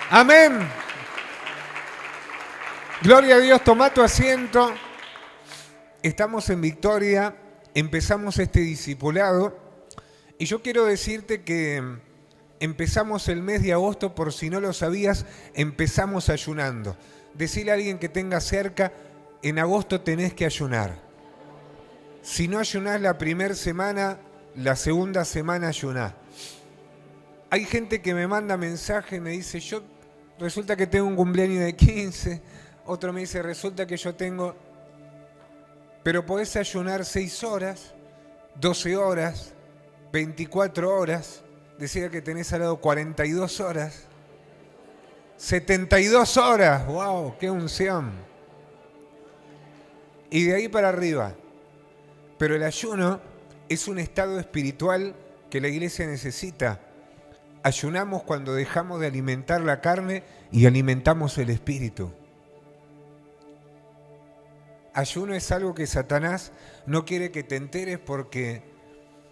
Amén. Gloria a Dios, toma tu asiento. Estamos en Victoria, empezamos este discipulado y yo quiero decirte que empezamos el mes de agosto, por si no lo sabías, empezamos ayunando. Decirle a alguien que tenga cerca, en agosto tenés que ayunar. Si no ayunás la primera semana, la segunda semana ayunás. Hay gente que me manda mensajes, me dice, yo resulta que tengo un cumpleaños de 15, otro me dice, resulta que yo tengo... Pero podés ayunar 6 horas, 12 horas, 24 horas, decía que tenés al lado 42 horas, 72 horas, wow, qué unción. Y de ahí para arriba. Pero el ayuno es un estado espiritual que la iglesia necesita. Ayunamos cuando dejamos de alimentar la carne y alimentamos el espíritu. Ayuno es algo que Satanás no quiere que te enteres porque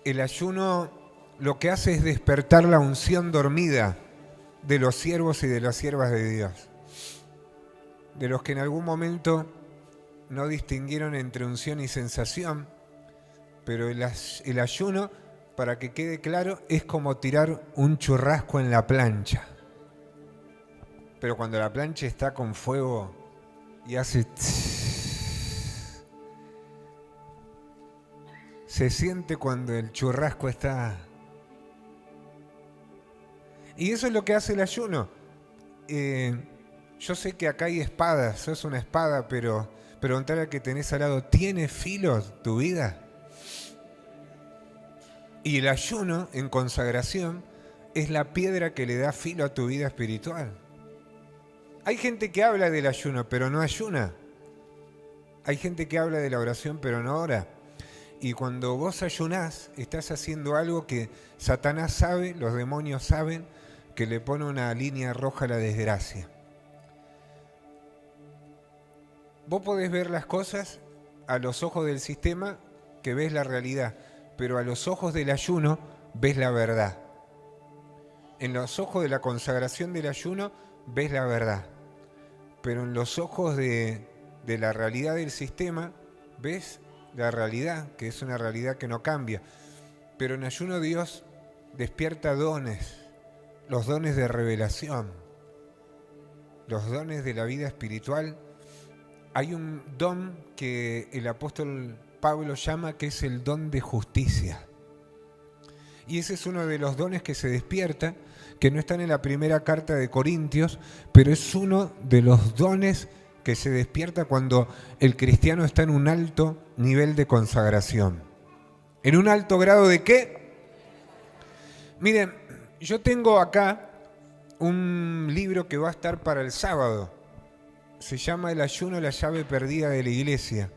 el ayuno lo que hace es despertar la unción dormida de los siervos y de las siervas de Dios. De los que en algún momento no distinguieron entre unción y sensación, pero el ayuno, para que quede claro, es como tirar un churrasco en la plancha. Pero cuando la plancha está con fuego y hace... Se siente cuando el churrasco está... Y eso es lo que hace el ayuno. Yo sé que acá hay espadas, sos una espada, pero preguntarle al que tenés al lado, ¿tiene filos tu vida? Y el ayuno en consagración es la piedra que le da filo a tu vida espiritual. Hay gente que habla del ayuno, pero no ayuna. Hay gente que habla de la oración, pero no ora. Y cuando vos ayunás, estás haciendo algo que Satanás sabe, los demonios saben, que le pone una línea roja a la desgracia. Vos podés ver las cosas a los ojos del sistema, que ves la realidad, pero a los ojos del ayuno ves la verdad. En los ojos de la consagración del ayuno ves la verdad, pero en los ojos de la realidad del sistema ves la realidad, que es una realidad que no cambia. Pero en ayuno Dios despierta dones, los dones de revelación, los dones de la vida espiritual. Hay un don que el apóstol Pablo llama que es el don de justicia. Y ese es uno de los dones que se despierta, que no están en la primera carta de Corintios, pero es uno de los dones que se despierta cuando el cristiano está en un alto nivel de consagración. ¿En un alto grado de qué? Miren, yo tengo acá un libro que va a estar para el sábado. Se llama El ayuno, la llave perdida de la iglesia.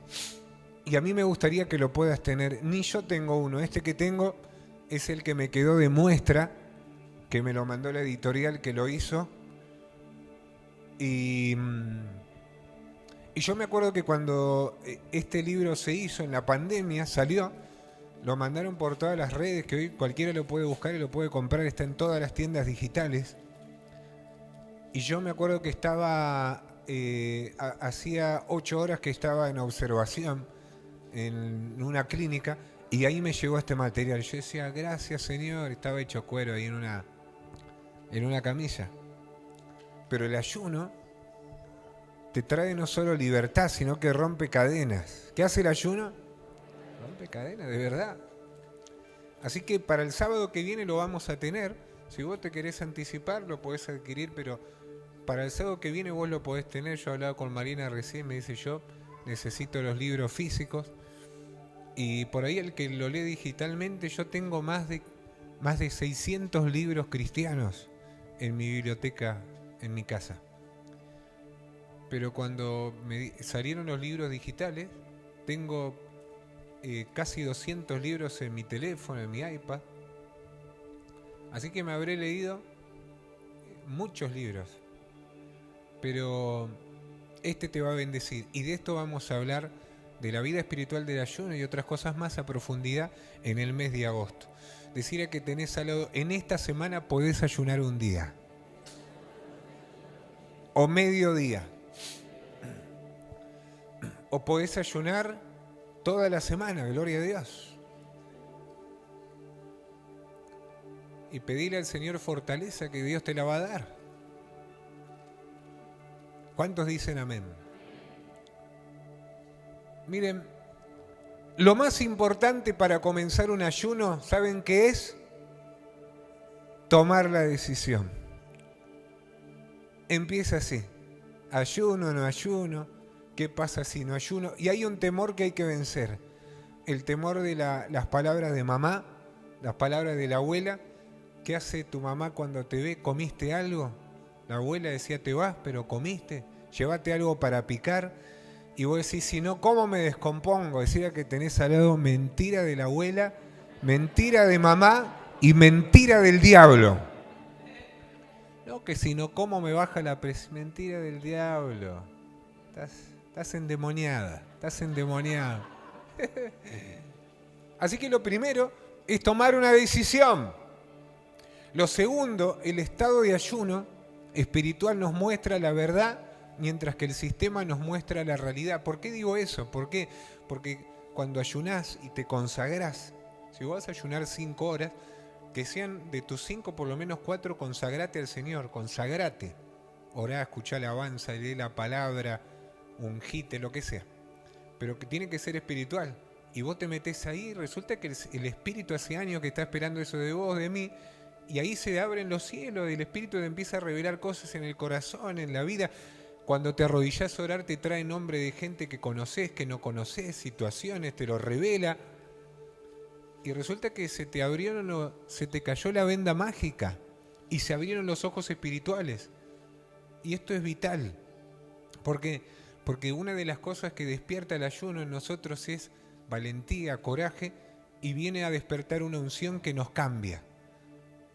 Y a mí me gustaría que lo puedas tener. Ni yo tengo uno. Este que tengo es el que me quedó de muestra, que me lo mandó la editorial que lo hizo. Y yo me acuerdo que cuando este libro se hizo en la pandemia, salió, lo mandaron por todas las redes, que hoy cualquiera lo puede buscar y lo puede comprar, está en todas las tiendas digitales. Y yo me acuerdo que estaba, hacía 8 horas que estaba en observación en una clínica y ahí me llegó este material. Yo decía, gracias Señor, estaba hecho cuero ahí en una camilla. Pero el ayuno te trae no solo libertad, sino que rompe cadenas. ¿Qué hace el ayuno? Rompe cadenas, de verdad. Así que para el sábado que viene lo vamos a tener. Si vos te querés anticipar, lo podés adquirir, pero para el sábado que viene vos lo podés tener. Yo hablaba con Marina recién, me dice yo, necesito los libros físicos. Y por ahí el que lo lee digitalmente, yo tengo más de 600 libros cristianos en mi biblioteca, en mi casa. Pero cuando salieron los libros digitales, tengo casi 200 libros en mi teléfono, en mi iPad. Así que me habré leído muchos libros. Pero este te va a bendecir. Y de esto vamos a hablar, de la vida espiritual del ayuno y otras cosas más a profundidad en el mes de agosto. Decirle que tenés al lado, en esta semana podés ayunar un día. o mediodía. O podés ayunar toda la semana, gloria a Dios. Y pedirle al Señor fortaleza que Dios te la va a dar. ¿Cuántos dicen amén? Miren, lo más importante para comenzar un ayuno, ¿saben qué es? Tomar la decisión. Empieza así. Ayuno, no ayuno. ¿Qué pasa si no ayuno? Y hay un temor que hay que vencer. El temor de las palabras de mamá, las palabras de la abuela. ¿Qué hace tu mamá cuando te ve? ¿Comiste algo? La abuela decía, te vas, pero comiste. Llévate algo para picar. Y vos decís, si no, ¿cómo me descompongo? Decía que tenés al lado mentira de la abuela, mentira de mamá y mentira del diablo. No, que si no, ¿cómo me baja la presión? Mentira del diablo. Estás endemoniada, estás endemoniada. Así que lo primero es tomar una decisión. Lo segundo, el estado de ayuno espiritual nos muestra la verdad, mientras que el sistema nos muestra la realidad. ¿Por qué digo eso? ¿Por qué? Porque cuando ayunás y te consagrás, si vos vas a ayunar 5 horas, que sean de tus 5 por lo menos 4, consagrate al Señor, consagrate. Orá, escuchá la alabanza, lee la palabra, ungite, lo que sea. Pero que tiene que ser espiritual. Y vos te metés ahí y resulta que el Espíritu hace años que está esperando eso de vos, de mí, y ahí se abren los cielos y el Espíritu te empieza a revelar cosas en el corazón, en la vida. Cuando te arrodillás a orar te trae nombre de gente que conocés, que no conocés, situaciones, te lo revela. Y resulta que se te cayó la venda mágica y se abrieron los ojos espirituales. Y esto es vital. Porque una de las cosas que despierta el ayuno en nosotros es valentía, coraje, y viene a despertar una unción que nos cambia.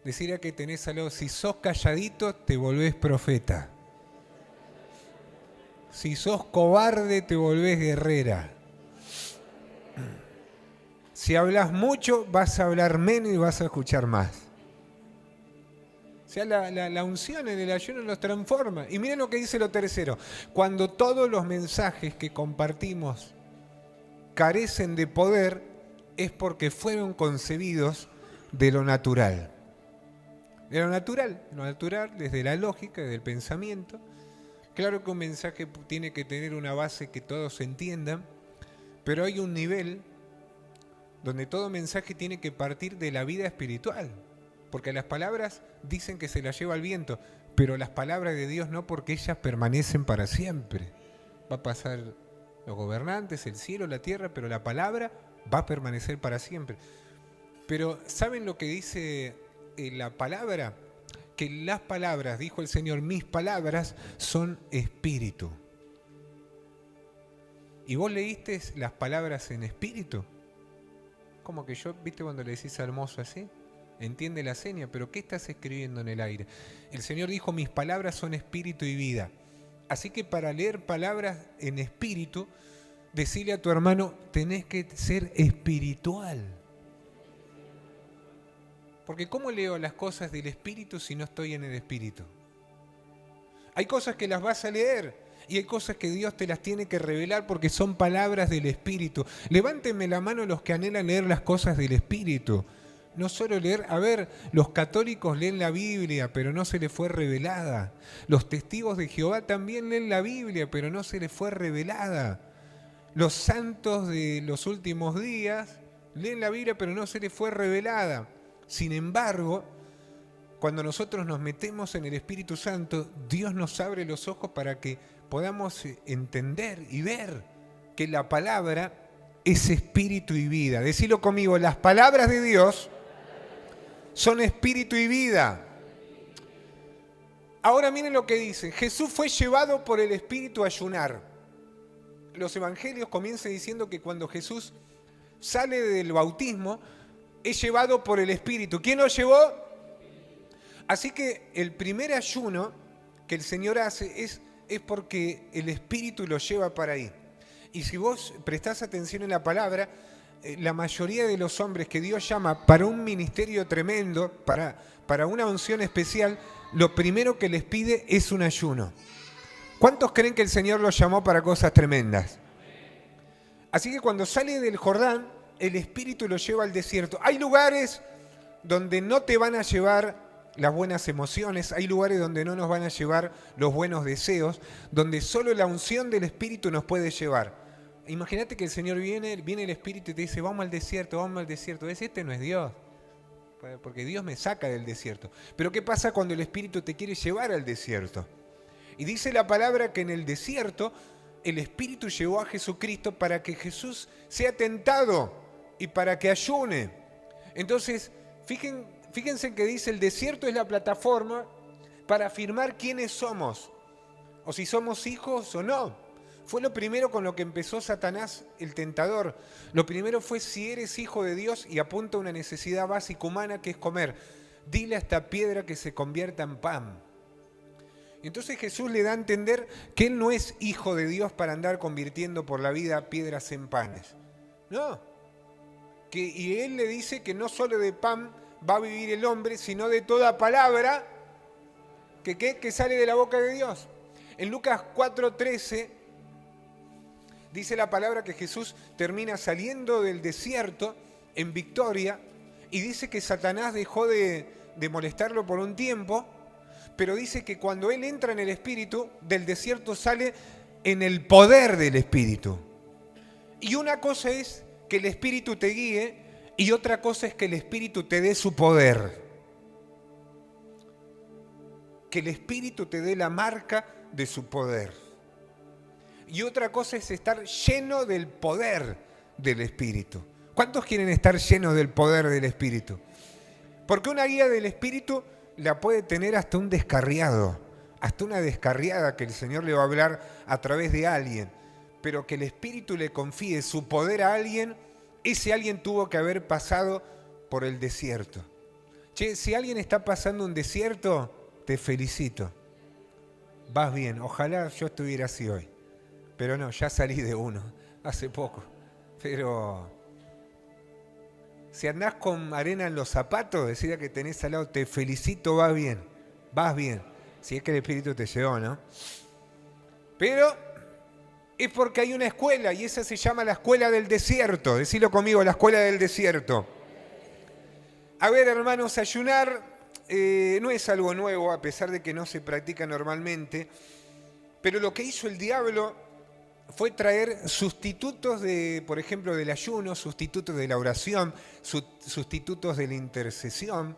Decir a que tenés al lado, si sos calladito, te volvés profeta. Si sos cobarde, te volvés guerrera. Si hablas mucho, vas a hablar menos y vas a escuchar más. O sea, la unción en el ayuno los transforma. Y miren lo que dice lo tercero. Cuando todos los mensajes que compartimos carecen de poder, es porque fueron concebidos de lo natural. De lo natural desde la lógica, desde el pensamiento. Claro que un mensaje tiene que tener una base que todos entiendan, pero hay un nivel donde todo mensaje tiene que partir de la vida espiritual. Porque las palabras dicen que se las lleva el viento, pero las palabras de Dios no, porque ellas permanecen para siempre. Va a pasar los gobernantes, el cielo, la tierra, pero la palabra va a permanecer para siempre. Pero ¿saben lo que dice la palabra? Que las palabras, dijo el Señor, mis palabras son espíritu. ¿Y vos leíste las palabras en espíritu? Como que yo, ¿viste cuando le decís al mozo así? Entiende la seña, pero ¿qué estás escribiendo en el aire? El Señor dijo, mis palabras son espíritu y vida. Así que para leer palabras en espíritu, decirle a tu hermano, tenés que ser espiritual. Porque ¿cómo leo las cosas del espíritu si no estoy en el espíritu? Hay cosas que las vas a leer y hay cosas que Dios te las tiene que revelar porque son palabras del espíritu. Levántenme la mano los que anhelan leer las cosas del espíritu. No solo leer, a ver, los católicos leen la Biblia, pero no se les fue revelada. Los testigos de Jehová también leen la Biblia, pero no se les fue revelada. Los santos de los últimos días leen la Biblia, pero no se les fue revelada. Sin embargo, cuando nosotros nos metemos en el Espíritu Santo, Dios nos abre los ojos para que podamos entender y ver que la palabra es espíritu y vida. Decilo conmigo, las palabras de Dios son espíritu y vida. Ahora miren lo que dice. Jesús fue llevado por el Espíritu a ayunar. Los evangelios comienzan diciendo que cuando Jesús sale del bautismo, es llevado por el Espíritu. ¿Quién lo llevó? Así que el primer ayuno que el Señor hace es porque el Espíritu lo lleva para ahí. Y si vos prestás atención en la palabra, la mayoría de los hombres que Dios llama para un ministerio tremendo, para una unción especial, lo primero que les pide es un ayuno. ¿Cuántos creen que el Señor los llamó para cosas tremendas? Así que cuando sale del Jordán, el Espíritu lo lleva al desierto. Hay lugares donde no te van a llevar las buenas emociones, hay lugares donde no nos van a llevar los buenos deseos, donde solo la unción del Espíritu nos puede llevar. Imagínate que el Señor viene el Espíritu y te dice, vamos al desierto, vamos al desierto. Este no es Dios, porque Dios me saca del desierto. Pero ¿qué pasa cuando el Espíritu te quiere llevar al desierto? Y dice la palabra que en el desierto el Espíritu llevó a Jesucristo para que Jesús sea tentado y para que ayune. Entonces, fíjense que dice el desierto es la plataforma para afirmar quiénes somos, o si somos hijos o no. Fue lo primero con lo que empezó Satanás, el tentador. Lo primero fue si eres hijo de Dios y apunta a una necesidad básica humana que es comer. Dile a esta piedra que se convierta en pan. Entonces Jesús le da a entender que Él no es hijo de Dios para andar convirtiendo por la vida piedras en panes. No. Y Él le dice que no solo de pan va a vivir el hombre, sino de toda palabra que sale de la boca de Dios. En Lucas 4:13 dice la palabra que Jesús termina saliendo del desierto en victoria y dice que Satanás dejó de molestarlo por un tiempo, pero dice que cuando él entra en el Espíritu, del desierto sale en el poder del Espíritu. Y una cosa es que el Espíritu te guíe y otra cosa es que el Espíritu te dé su poder. Que el Espíritu te dé la marca de su poder. Y otra cosa es estar lleno del poder del Espíritu. ¿Cuántos quieren estar llenos del poder del Espíritu? Porque una guía del Espíritu la puede tener hasta un descarriado, hasta una descarriada que el Señor le va a hablar a través de alguien. Pero que el Espíritu le confíe su poder a alguien, ese alguien tuvo que haber pasado por el desierto. Che, si alguien está pasando un desierto, te felicito. Vas bien, ojalá yo estuviera así hoy. Pero no, ya salí de uno, hace poco. Pero si andás con arena en los zapatos, decía que tenés al lado, te felicito, vas bien. Si es que el Espíritu te llevó, ¿no? Pero es porque hay una escuela y esa se llama la escuela del desierto. Decilo conmigo, la escuela del desierto. A ver, hermanos, ayunar no es algo nuevo, a pesar de que no se practica normalmente. Pero lo que hizo el diablo fue traer sustitutos por ejemplo, del ayuno, sustitutos de la oración, sustitutos de la intercesión,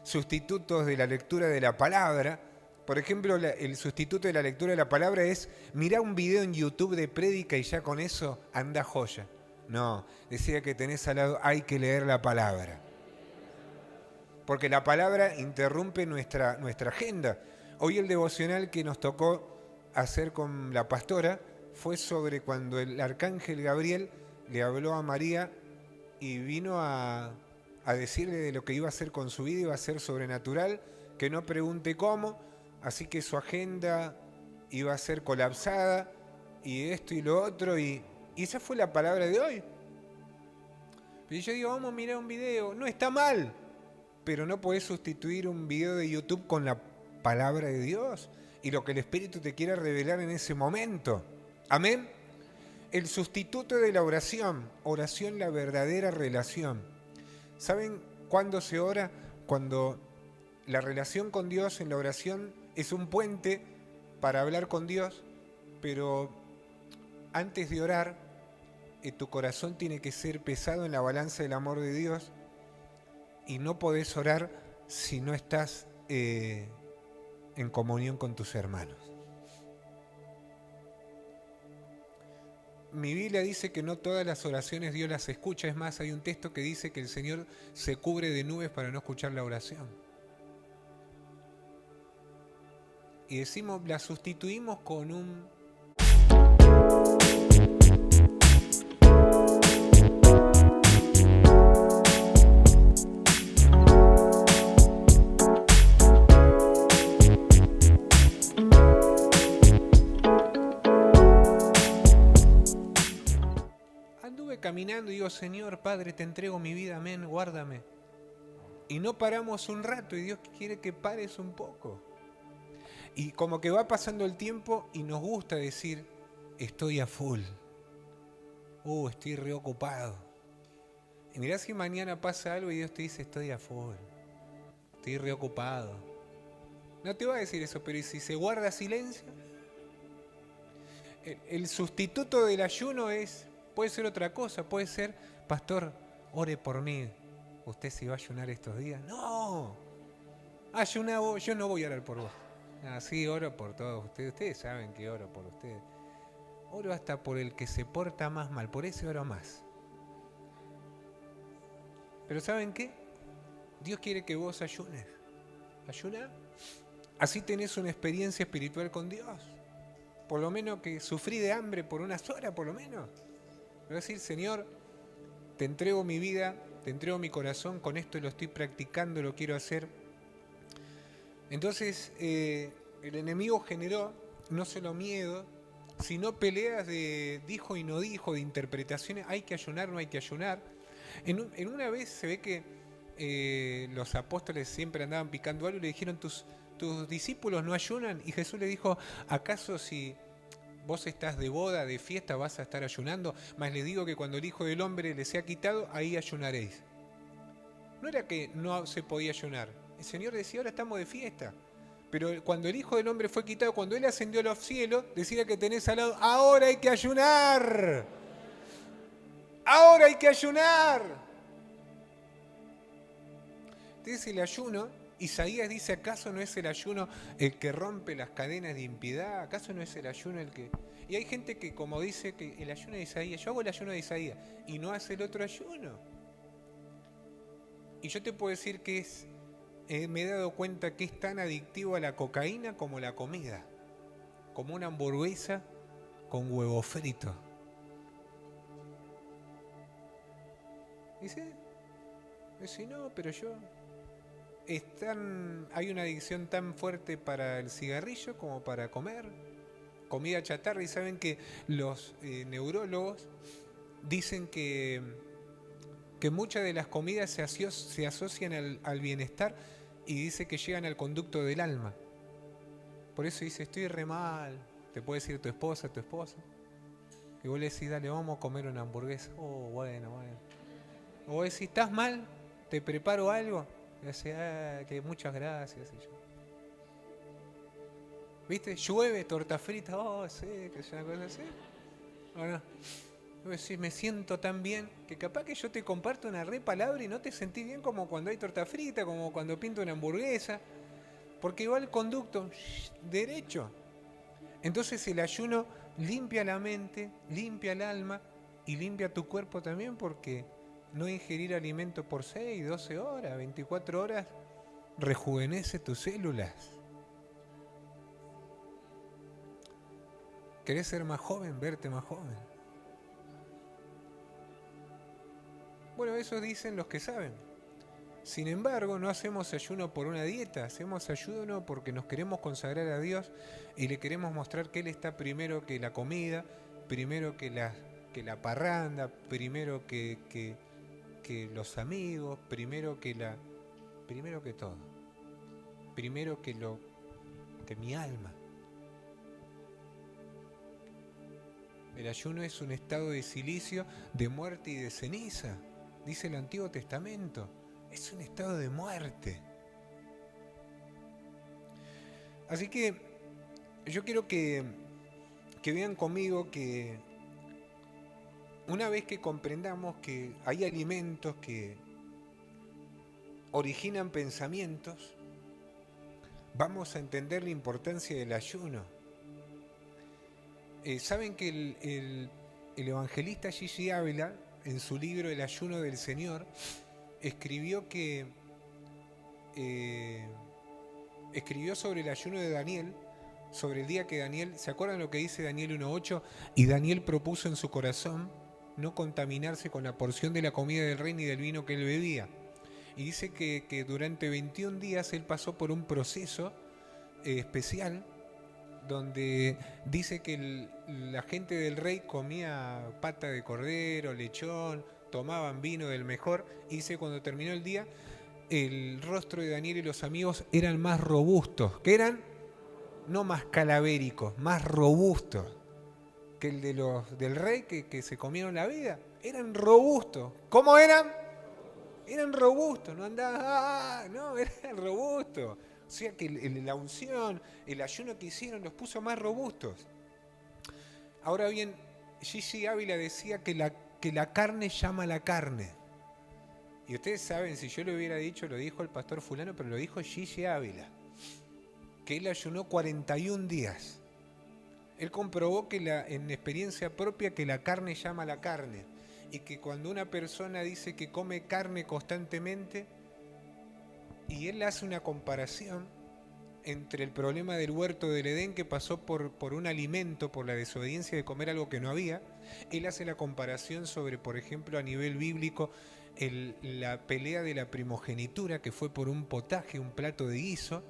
sustitutos de la lectura de la palabra. Por ejemplo, el sustituto de la lectura de la palabra es mirá un video en YouTube de prédica y ya con eso anda joya. No, decía que tenés al lado, hay que leer la palabra. Porque la palabra interrumpe nuestra agenda. Hoy el devocional que nos tocó hacer con la pastora fue sobre cuando el arcángel Gabriel le habló a María y vino a decirle de lo que iba a hacer con su vida, iba a ser sobrenatural, que no pregunte cómo, así que su agenda iba a ser colapsada y esto y lo otro, y esa fue la palabra de hoy. Y yo digo, vamos a mirar un video, no está mal, pero no podés sustituir un video de YouTube con la palabra de Dios y lo que el Espíritu te quiera revelar en ese momento. Amén. El sustituto de la oración, la verdadera relación. ¿Saben cuándo se ora? Cuando la relación con Dios en la oración es un puente para hablar con Dios, pero antes de orar, tu corazón tiene que ser pesado en la balanza del amor de Dios y no podés orar si no estás en comunión con tus hermanos. Mi Biblia dice que no todas las oraciones Dios las escucha. Es más, hay un texto que dice que el Señor se cubre de nubes para no escuchar la oración. Y decimos, la sustituimos con un... caminando y digo, Señor, Padre, te entrego mi vida, amén, guárdame. Y no paramos un rato y Dios quiere que pares un poco. Y como que va pasando el tiempo y nos gusta decir, estoy a full. Estoy reocupado. Y mirá si mañana pasa algo y Dios te dice, estoy a full. Estoy reocupado. No te va a decir eso, pero ¿y si se guarda silencio? El sustituto del ayuno puede ser otra cosa, puede ser, pastor, ore por mí. ¿Usted se va a ayunar estos días? No. Ayuna vos, yo no voy a orar por vos. Así oro por todos ustedes. Ustedes saben que oro por ustedes. Oro hasta por el que se porta más mal, por ese oro más. Pero ¿saben qué? Dios quiere que vos ayunes. Ayuna. Así tenés una experiencia espiritual con Dios. Por lo menos que sufrí de hambre por unas horas, por lo menos. Voy a decir, Señor, te entrego mi vida, te entrego mi corazón, con esto lo estoy practicando, lo quiero hacer. Entonces, el enemigo generó no solo miedo, sino peleas de dijo y no dijo, de interpretaciones, hay que ayunar, no hay que ayunar. En una vez se ve que los apóstoles siempre andaban picando algo y le dijeron, tus discípulos no ayunan, y Jesús le dijo, ¿acaso si vos estás de boda, de fiesta, vas a estar ayunando? Mas les digo que cuando el Hijo del Hombre les sea quitado, ahí ayunaréis. No era que no se podía ayunar, el Señor decía, ahora estamos de fiesta. Pero cuando el Hijo del Hombre fue quitado, cuando Él ascendió a los cielos, decía que tenés al lado, ahora hay que ayunar. Ahora hay que ayunar. Entonces el ayuno, Isaías dice, ¿acaso no es el ayuno el que rompe las cadenas de impiedad? ¿Acaso no es el ayuno el que...? Y hay gente que como dice que el ayuno de Isaías, yo hago el ayuno de Isaías y no hace el otro ayuno. Y yo te puedo decir que me he dado cuenta que es tan adictivo a la cocaína como la comida. Como una hamburguesa con huevo frito. Dice, no, pero yo... hay una adicción tan fuerte para el cigarrillo como para comer comida chatarra. Y saben que los neurólogos dicen que muchas de las comidas se asocian al bienestar, y dice que llegan al conducto del alma. Por eso dice, estoy re mal. Te puede decir tu esposa, y vos le decís, dale, vamos a comer una hamburguesa. Bueno. O vos decís, ¿estás mal? ¿Te preparo algo? Y dice, que muchas gracias. Y yo, ¿viste? Llueve, torta frita, sí, que es una cosa así. Bueno, me siento tan bien que capaz que yo te comparto una palabra y no te sentís bien como cuando hay torta frita, como cuando pinto una hamburguesa, porque va el conducto derecho. Entonces el ayuno limpia la mente, limpia el alma y limpia tu cuerpo también, porque no ingerir alimento por 6, 12 horas, 24 horas rejuvenece tus células. ¿Querés ser más joven? Verte más joven. Bueno, eso dicen los que saben. Sin embargo, no hacemos ayuno por una dieta, hacemos ayuno porque nos queremos consagrar a Dios y le queremos mostrar que Él está primero que la comida, primero que la parranda, primero que los amigos, primero que todo, primero que mi alma. El ayuno es un estado de silicio, de muerte y de ceniza, dice el Antiguo Testamento. Es un estado de muerte. Así que yo quiero que vean conmigo que una vez que comprendamos que hay alimentos que originan pensamientos, vamos a entender la importancia del ayuno. Saben que el evangelista Gigi Ávila, en su libro El ayuno del Señor, escribió sobre el ayuno de Daniel, sobre el día que Daniel, ¿se acuerdan lo que dice Daniel 1:8? Y Daniel propuso en su corazón no contaminarse con la porción de la comida del rey ni del vino que él bebía. Y dice que durante 21 días él pasó por un proceso especial, donde dice que la gente del rey comía pata de cordero, lechón, tomaban vino del mejor, y dice cuando terminó el día, el rostro de Daniel y los amigos eran más robustos. ¿Qué eran? no más calavéricos, más robustos que el del rey que se comieron la vida. Eran robustos. ¿Cómo eran? Eran robustos, no andaban, no, eran robustos. O sea que la unción, el ayuno que hicieron los puso más robustos. Ahora bien, Gigi Ávila decía que la carne llama a la carne. Y ustedes saben, si yo lo hubiera dicho, lo dijo el pastor fulano, pero lo dijo Gigi Ávila, que él ayunó 41 días. Él comprobó que en experiencia propia que la carne llama a la carne. Y que cuando una persona dice que come carne constantemente, y él hace una comparación entre el problema del huerto del Edén, que pasó por un alimento, por la desobediencia de comer algo que no había, él hace la comparación sobre, por ejemplo, a nivel bíblico, la pelea de la primogenitura, que fue por un potaje, un plato de guiso.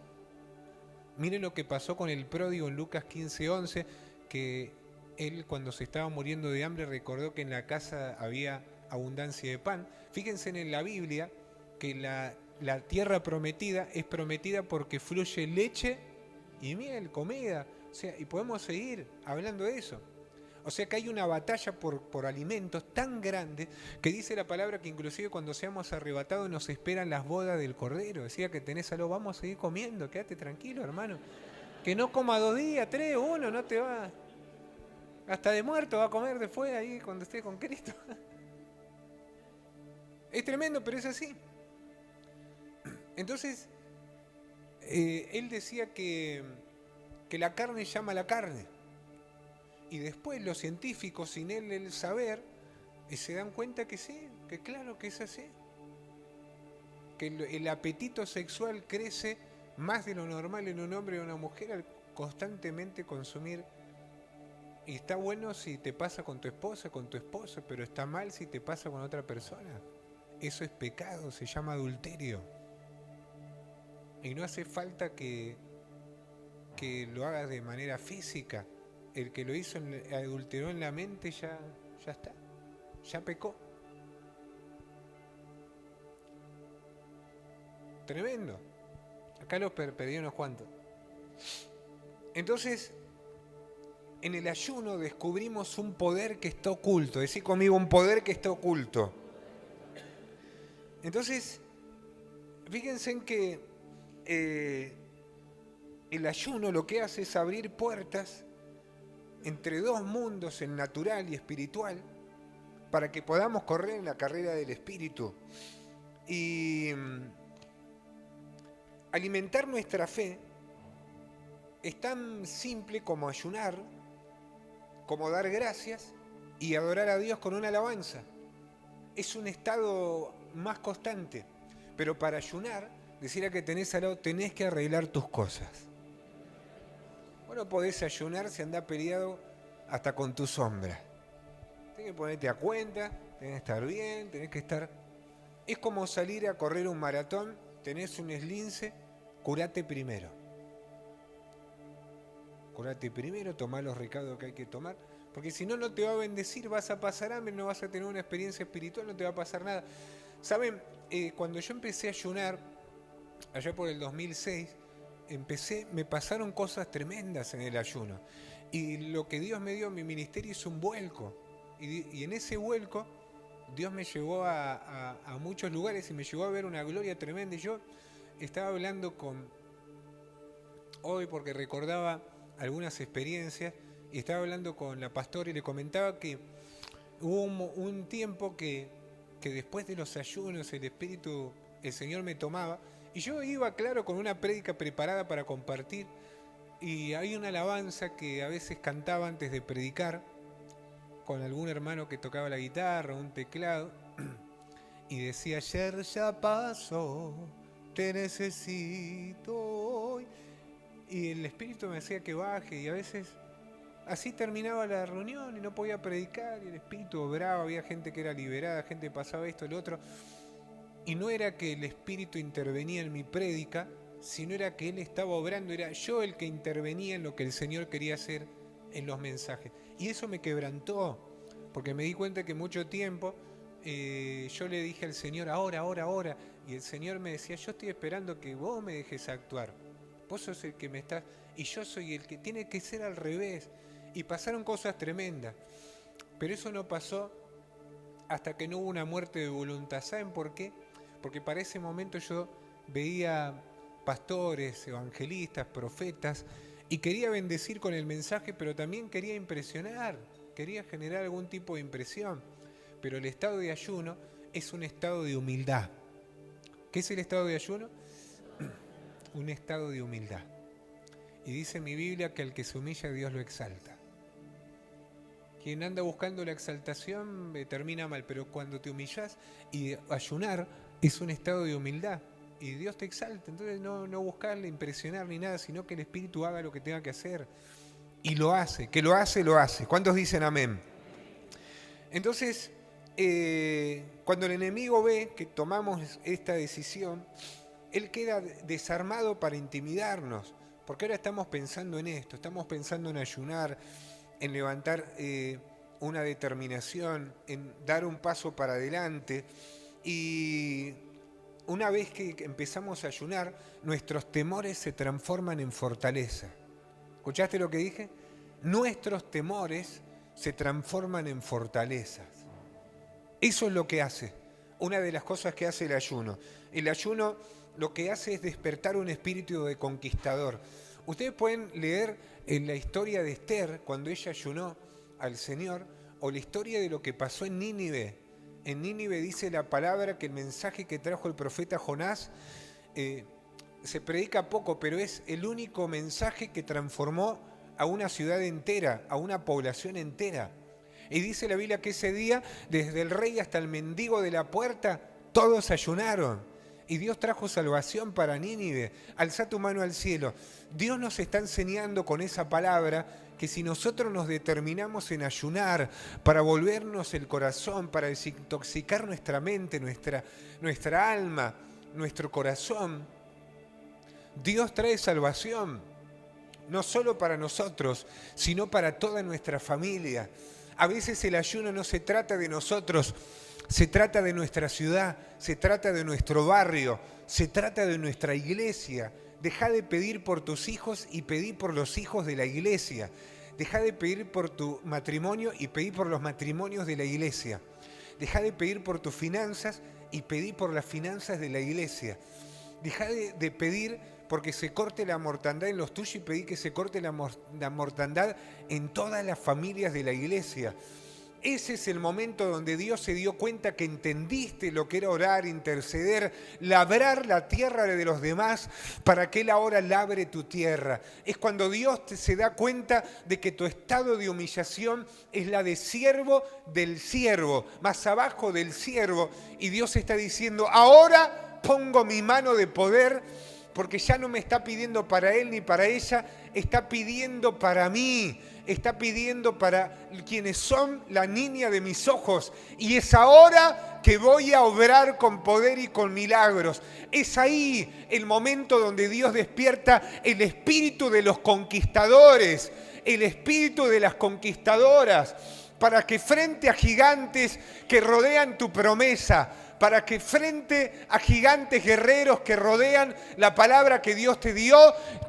Miren lo que pasó con el pródigo en Lucas 15:11, que él, cuando se estaba muriendo de hambre, recordó que en la casa había abundancia de pan. Fíjense en la Biblia que la tierra prometida es prometida porque fluye leche y miel, comida. O sea, y podemos seguir hablando de eso. O sea que hay una batalla por alimentos tan grande que dice la palabra que inclusive cuando seamos arrebatados nos esperan las bodas del Cordero. Decía que tenés algo, vamos a seguir comiendo, quédate tranquilo, hermano. Que no coma 2 días, 3, 1, no te va. Hasta de muerto va a comer después ahí cuando esté con Cristo. Es tremendo, pero es así. Entonces, él decía que la carne llama a la carne. Y después los científicos, sin él el saber, se dan cuenta que sí, que claro que es así. Que el apetito sexual crece más de lo normal en un hombre o una mujer al constantemente consumir. Y está bueno si te pasa con tu esposa, pero está mal si te pasa con otra persona. Eso es pecado, se llama adulterio. Y no hace falta que lo hagas de manera física. El que lo hizo, adulteró en la mente, ya está, ya pecó. Tremendo. Acá los perdí unos cuantos. Entonces, en el ayuno descubrimos un poder que está oculto. Decí conmigo, un poder que está oculto. Entonces, fíjense en que el ayuno lo que hace es abrir puertas entre dos mundos, el natural y espiritual, para que podamos correr en la carrera del espíritu. Y alimentar nuestra fe es tan simple como ayunar, como dar gracias y adorar a Dios con una alabanza. Es un estado más constante. Pero para ayunar, decir que tenés al lado, tenés que arreglar tus cosas. Vos no podés ayunar si andás peleado hasta con tu sombra. Tenés que ponerte a cuenta, tenés que estar bien, tenés que estar... Es como salir a correr un maratón, tenés un eslince, curate primero. Curate primero, tomá los recados que hay que tomar, porque si no, no te va a bendecir, vas a pasar hambre, no vas a tener una experiencia espiritual, no te va a pasar nada. ¿Saben? Cuando yo empecé a ayunar, allá por el 2006, me pasaron cosas tremendas en el ayuno. Y lo que Dios me dio, mi ministerio, es un vuelco. Y en ese vuelco, Dios me llevó a muchos lugares y me llevó a ver una gloria tremenda. Y yo estaba hablando hoy porque recordaba algunas experiencias, y estaba hablando con la pastora y le comentaba que hubo un tiempo que después de los ayunos el Señor me tomaba, y yo iba, claro, con una prédica preparada para compartir, y hay una alabanza que a veces cantaba antes de predicar, con algún hermano que tocaba la guitarra, un teclado, y decía: ayer ya pasó, te necesito hoy. Y el Espíritu me hacía que baje, y a veces así terminaba la reunión y no podía predicar, y el Espíritu obraba, había gente que era liberada, gente que pasaba esto, lo otro. Y no era que el Espíritu intervenía en mi prédica, sino era que Él estaba obrando, era yo el que intervenía en lo que el Señor quería hacer en los mensajes. Y eso me quebrantó, porque me di cuenta que mucho tiempo yo le dije al Señor: ahora, y el Señor me decía: yo estoy esperando que vos me dejes actuar. vos sos el que me estás, y yo soy el que tiene que ser al revés. Y pasaron cosas tremendas, pero eso no pasó hasta que no hubo una muerte de voluntad. ¿Saben por qué? Porque para ese momento yo veía pastores, evangelistas, profetas, y quería bendecir con el mensaje, pero también quería impresionar, quería generar algún tipo de impresión. Pero el estado de ayuno es un estado de humildad. ¿Qué es el estado de ayuno? Un estado de humildad. Y dice mi Biblia que al que se humilla Dios lo exalta. Quien anda buscando la exaltación termina mal, pero cuando te humillas, y ayunar es un estado de humildad, y Dios te exalta. Entonces no buscarle impresionar ni nada, sino que el Espíritu haga lo que tenga que hacer. Y lo hace, que lo hace, lo hace. ¿Cuántos dicen amén? Entonces, cuando el enemigo ve que tomamos esta decisión, él queda desarmado para intimidarnos. Porque ahora estamos pensando en esto, estamos pensando en ayunar, en levantar una determinación, en dar un paso para adelante. Y una vez que empezamos a ayunar, nuestros temores se transforman en fortaleza. ¿Escuchaste lo que dije? Nuestros temores se transforman en fortalezas. Eso es lo que hace. Una de las cosas que hace el ayuno. El ayuno lo que hace es despertar un espíritu de conquistador. Ustedes pueden leer en la historia de Esther, cuando ella ayunó al Señor, o la historia de lo que pasó en Nínive. En Nínive dice la palabra que el mensaje que trajo el profeta Jonás se predica poco, pero es el único mensaje que transformó a una ciudad entera, a una población entera. Y dice la Biblia que ese día, desde el rey hasta el mendigo de la puerta, todos ayunaron. Y Dios trajo salvación para Nínive. Alza tu mano al cielo. Dios nos está enseñando con esa palabra que si nosotros nos determinamos en ayunar para volvernos el corazón, para desintoxicar nuestra mente, nuestra alma, nuestro corazón, Dios trae salvación. No solo para nosotros, sino para toda nuestra familia. A veces el ayuno no se trata de nosotros, se trata de nuestra ciudad, se trata de nuestro barrio, se trata de nuestra iglesia. Deja de pedir por tus hijos y pedí por los hijos de la iglesia. Deja de pedir por tu matrimonio y pedí por los matrimonios de la iglesia. Deja de pedir por tus finanzas y pedí por las finanzas de la iglesia. Deja de pedir porque se corte la mortandad en los tuyos y pedí que se corte la mortandad en todas las familias de la iglesia. Ese es el momento donde Dios se dio cuenta que entendiste lo que era orar, interceder, labrar la tierra de los demás para que Él ahora labre tu tierra. Es cuando Dios se da cuenta de que tu estado de humillación es la de siervo del siervo, más abajo del siervo. Y Dios está diciendo, ahora pongo mi mano de poder, porque ya no me está pidiendo para él ni para ella, está pidiendo para mí, está pidiendo para quienes son la niña de mis ojos. Y es ahora que voy a obrar con poder y con milagros. Es ahí el momento donde Dios despierta el espíritu de los conquistadores, el espíritu de las conquistadoras, para que frente a gigantes que rodean tu promesa, para que frente a gigantes guerreros que rodean la palabra que Dios te dio,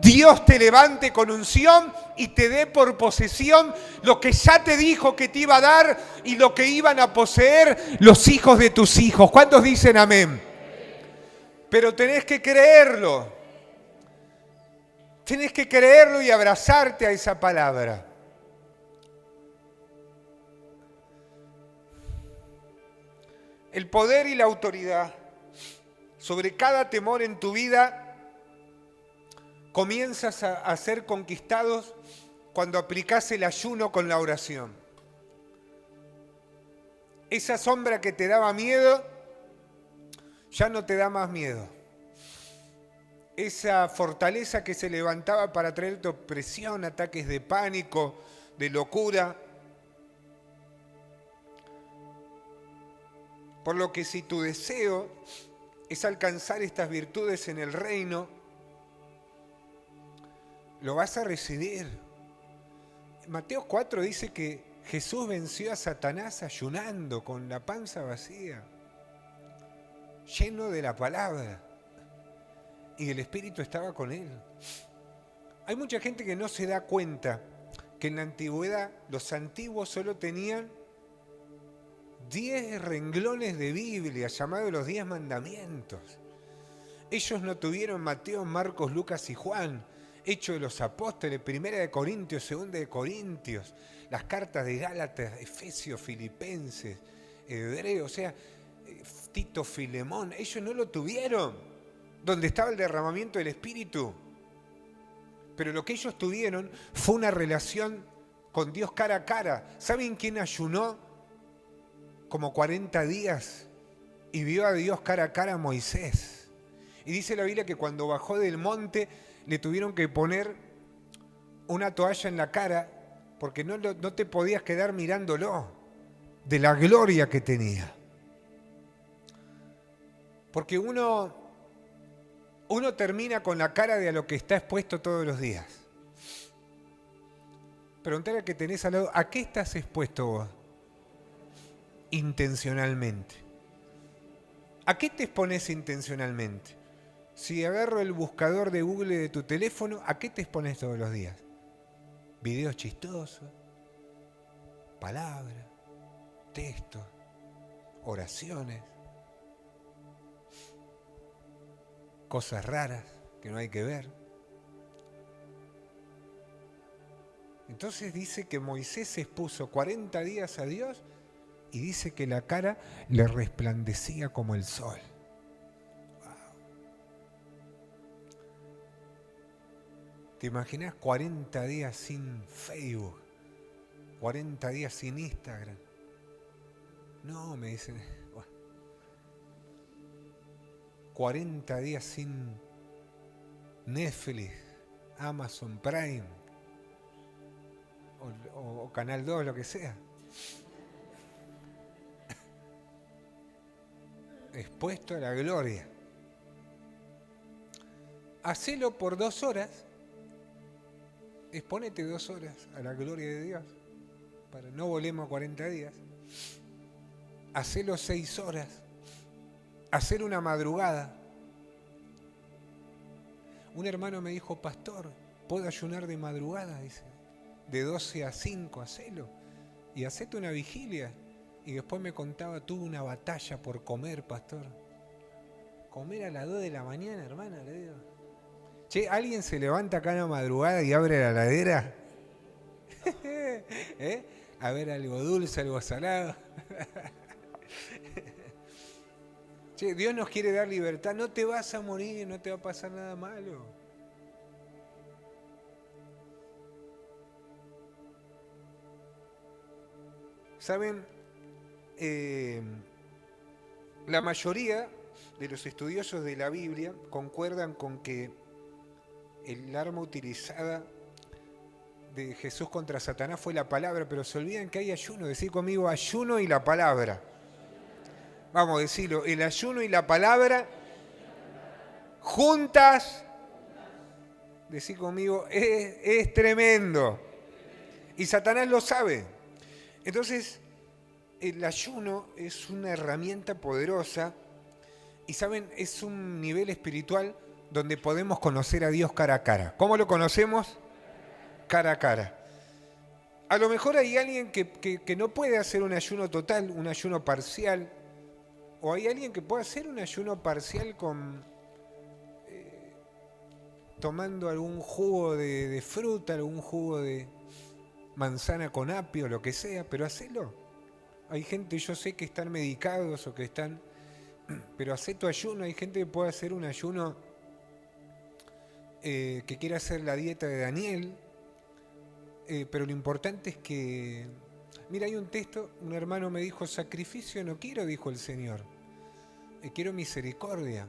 Dios te levante con unción y te dé por posesión lo que ya te dijo que te iba a dar y lo que iban a poseer los hijos de tus hijos. ¿Cuántos dicen amén? Pero tenés que creerlo. Tenés que creerlo y abrazarte a esa palabra. El poder y la autoridad sobre cada temor en tu vida comienzas a ser conquistados cuando aplicás el ayuno con la oración. Esa sombra que te daba miedo ya no te da más miedo. Esa fortaleza que se levantaba para traerte opresión, ataques de pánico, de locura. Por lo que si tu deseo es alcanzar estas virtudes en el reino, lo vas a recibir. Mateo 4 dice que Jesús venció a Satanás ayunando con la panza vacía, lleno de la palabra. y el Espíritu estaba con él. Hay mucha gente que no se da cuenta que en la antigüedad los antiguos solo tenían 10 renglones de Biblia, llamados los 10 mandamientos. Ellos no tuvieron Mateo, Marcos, Lucas y Juan, Hechos de los Apóstoles, Primera de Corintios, Segunda de Corintios, las cartas de Gálatas, Efesios, Filipenses, Hebreos, o sea, Tito, Filemón. Ellos no lo tuvieron, donde estaba el derramamiento del Espíritu. Pero lo que ellos tuvieron fue una relación con Dios cara a cara. ¿Saben quién ayunó como 40 días y vio a Dios cara a cara? A Moisés. Y dice la Biblia que cuando bajó del monte le tuvieron que poner una toalla en la cara porque no te podías quedar mirándolo de la gloria que tenía. Porque uno termina con la cara de a lo que está expuesto todos los días. Preguntale al que tenés al lado, ¿a qué estás expuesto vos? Intencionalmente. ¿A qué te expones intencionalmente? Si agarro el buscador de Google de tu teléfono, ¿a qué te expones todos los días? Videos chistosos, palabras, textos, oraciones, cosas raras que no hay que ver. Entonces dice que Moisés se expuso 40 días a Dios y dice que la cara le resplandecía como el sol. Wow. ¿Te imaginas 40 días sin Facebook? 40 días sin Instagram. No, me dicen. 40 días sin Netflix, Amazon Prime o Canal 2, lo que sea. Expuesto a la gloria. Hacelo por 2 horas. Exponete 2 horas a la gloria de Dios. Para no volvemos a 40 días. Hacelo 6 horas. Hacer una madrugada. Un hermano me dijo, pastor, ¿puedo ayunar de madrugada? Dice, de 12 a 5, hacelo. Y hacete una vigilia. Y después me contaba, tuve una batalla por comer, pastor. Comer a las 2 de la mañana, hermana, le digo. Che, ¿alguien se levanta acá en la madrugada y abre la heladera? ¿Eh? A ver, algo dulce, algo salado. Che, Dios nos quiere dar libertad, no te vas a morir, no te va a pasar nada malo. ¿Saben? La mayoría de los estudiosos de la Biblia concuerdan con que el arma utilizada de Jesús contra Satanás fue la palabra, pero se olvidan que hay ayuno. Decid conmigo, ayuno y la palabra. Vamos a decirlo, el ayuno y la palabra juntas, decid conmigo, es tremendo. Y Satanás lo sabe. Entonces, el ayuno es una herramienta poderosa y, ¿saben? Es un nivel espiritual donde podemos conocer a Dios cara a cara. ¿Cómo lo conocemos? Cara a cara. A lo mejor hay alguien que no puede hacer un ayuno total, un ayuno parcial, o hay alguien que puede hacer un ayuno parcial con tomando algún jugo de fruta, algún jugo de manzana con apio, lo que sea, pero hacelo. Hay gente, yo sé que están medicados o que están, pero hacé tu ayuno. Hay gente que puede hacer un ayuno que quiere hacer la dieta de Daniel, pero lo importante es que, mira, hay un texto, un hermano me dijo, sacrificio no quiero, dijo el Señor, quiero misericordia.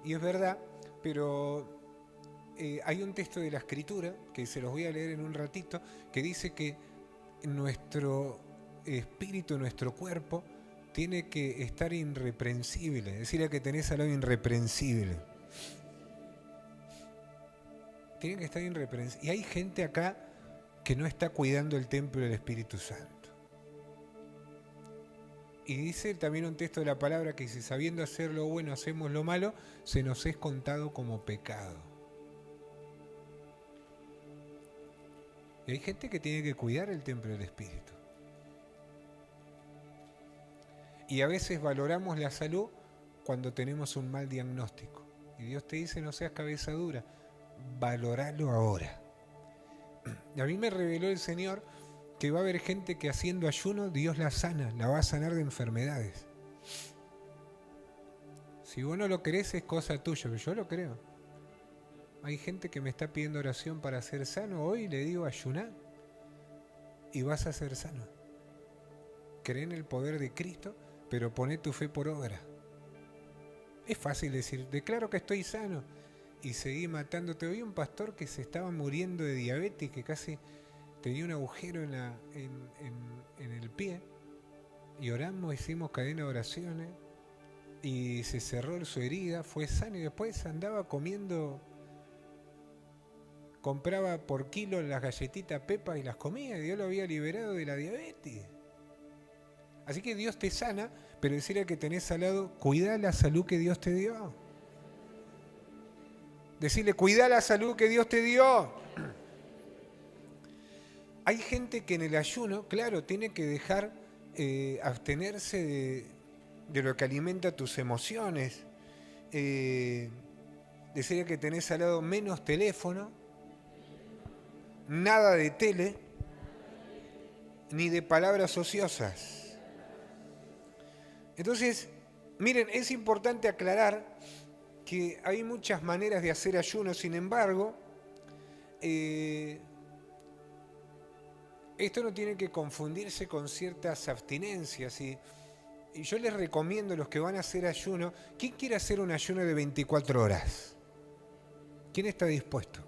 Y es verdad, pero hay un texto de la Escritura, que se los voy a leer en un ratito, que dice que nuestro espíritu, nuestro cuerpo, tiene que estar irreprensible. Decirle que tenés al lado irreprensible. Tiene que estar irreprensible. Y hay gente acá que no está cuidando el templo del Espíritu Santo. Y dice también un texto de la palabra que si sabiendo hacer lo bueno hacemos lo malo, se nos es contado como pecado. Y hay gente que tiene que cuidar el templo del Espíritu. Y a veces valoramos la salud cuando tenemos un mal diagnóstico. Y Dios te dice, no seas cabeza dura, valoralo ahora. Y a mí me reveló el Señor que va a haber gente que haciendo ayuno, Dios la sana, la va a sanar de enfermedades. Si vos no lo crees es cosa tuya, pero yo lo creo. Hay gente que me está pidiendo oración para ser sano. Hoy le digo ayuná y vas a ser sano. Cree en el poder de Cristo, pero poné tu fe por obra. Es fácil decir, declaro que estoy sano y seguí matándote. Hoy un pastor que se estaba muriendo de diabetes, que casi tenía un agujero en el pie, y oramos, hicimos cadena de oraciones y se cerró su herida, fue sano y después andaba comiendo, compraba por kilo las galletitas Pepa y las comía y Dios lo había liberado de la diabetes. Así que Dios te sana, pero decirle que tenés al lado, cuidá la salud que Dios te dio. Decirle, cuidá la salud que Dios te dio. Hay gente que en el ayuno, claro, tiene que dejar abstenerse de lo que alimenta tus emociones. Decirle que tenés al lado menos teléfono, nada de tele, ni de palabras ociosas. Entonces, miren, es importante aclarar que hay muchas maneras de hacer ayuno, sin embargo, esto no tiene que confundirse con ciertas abstinencias. Y yo les recomiendo a los que van a hacer ayuno, ¿quién quiere hacer un ayuno de 24 horas? ¿Quién está dispuesto?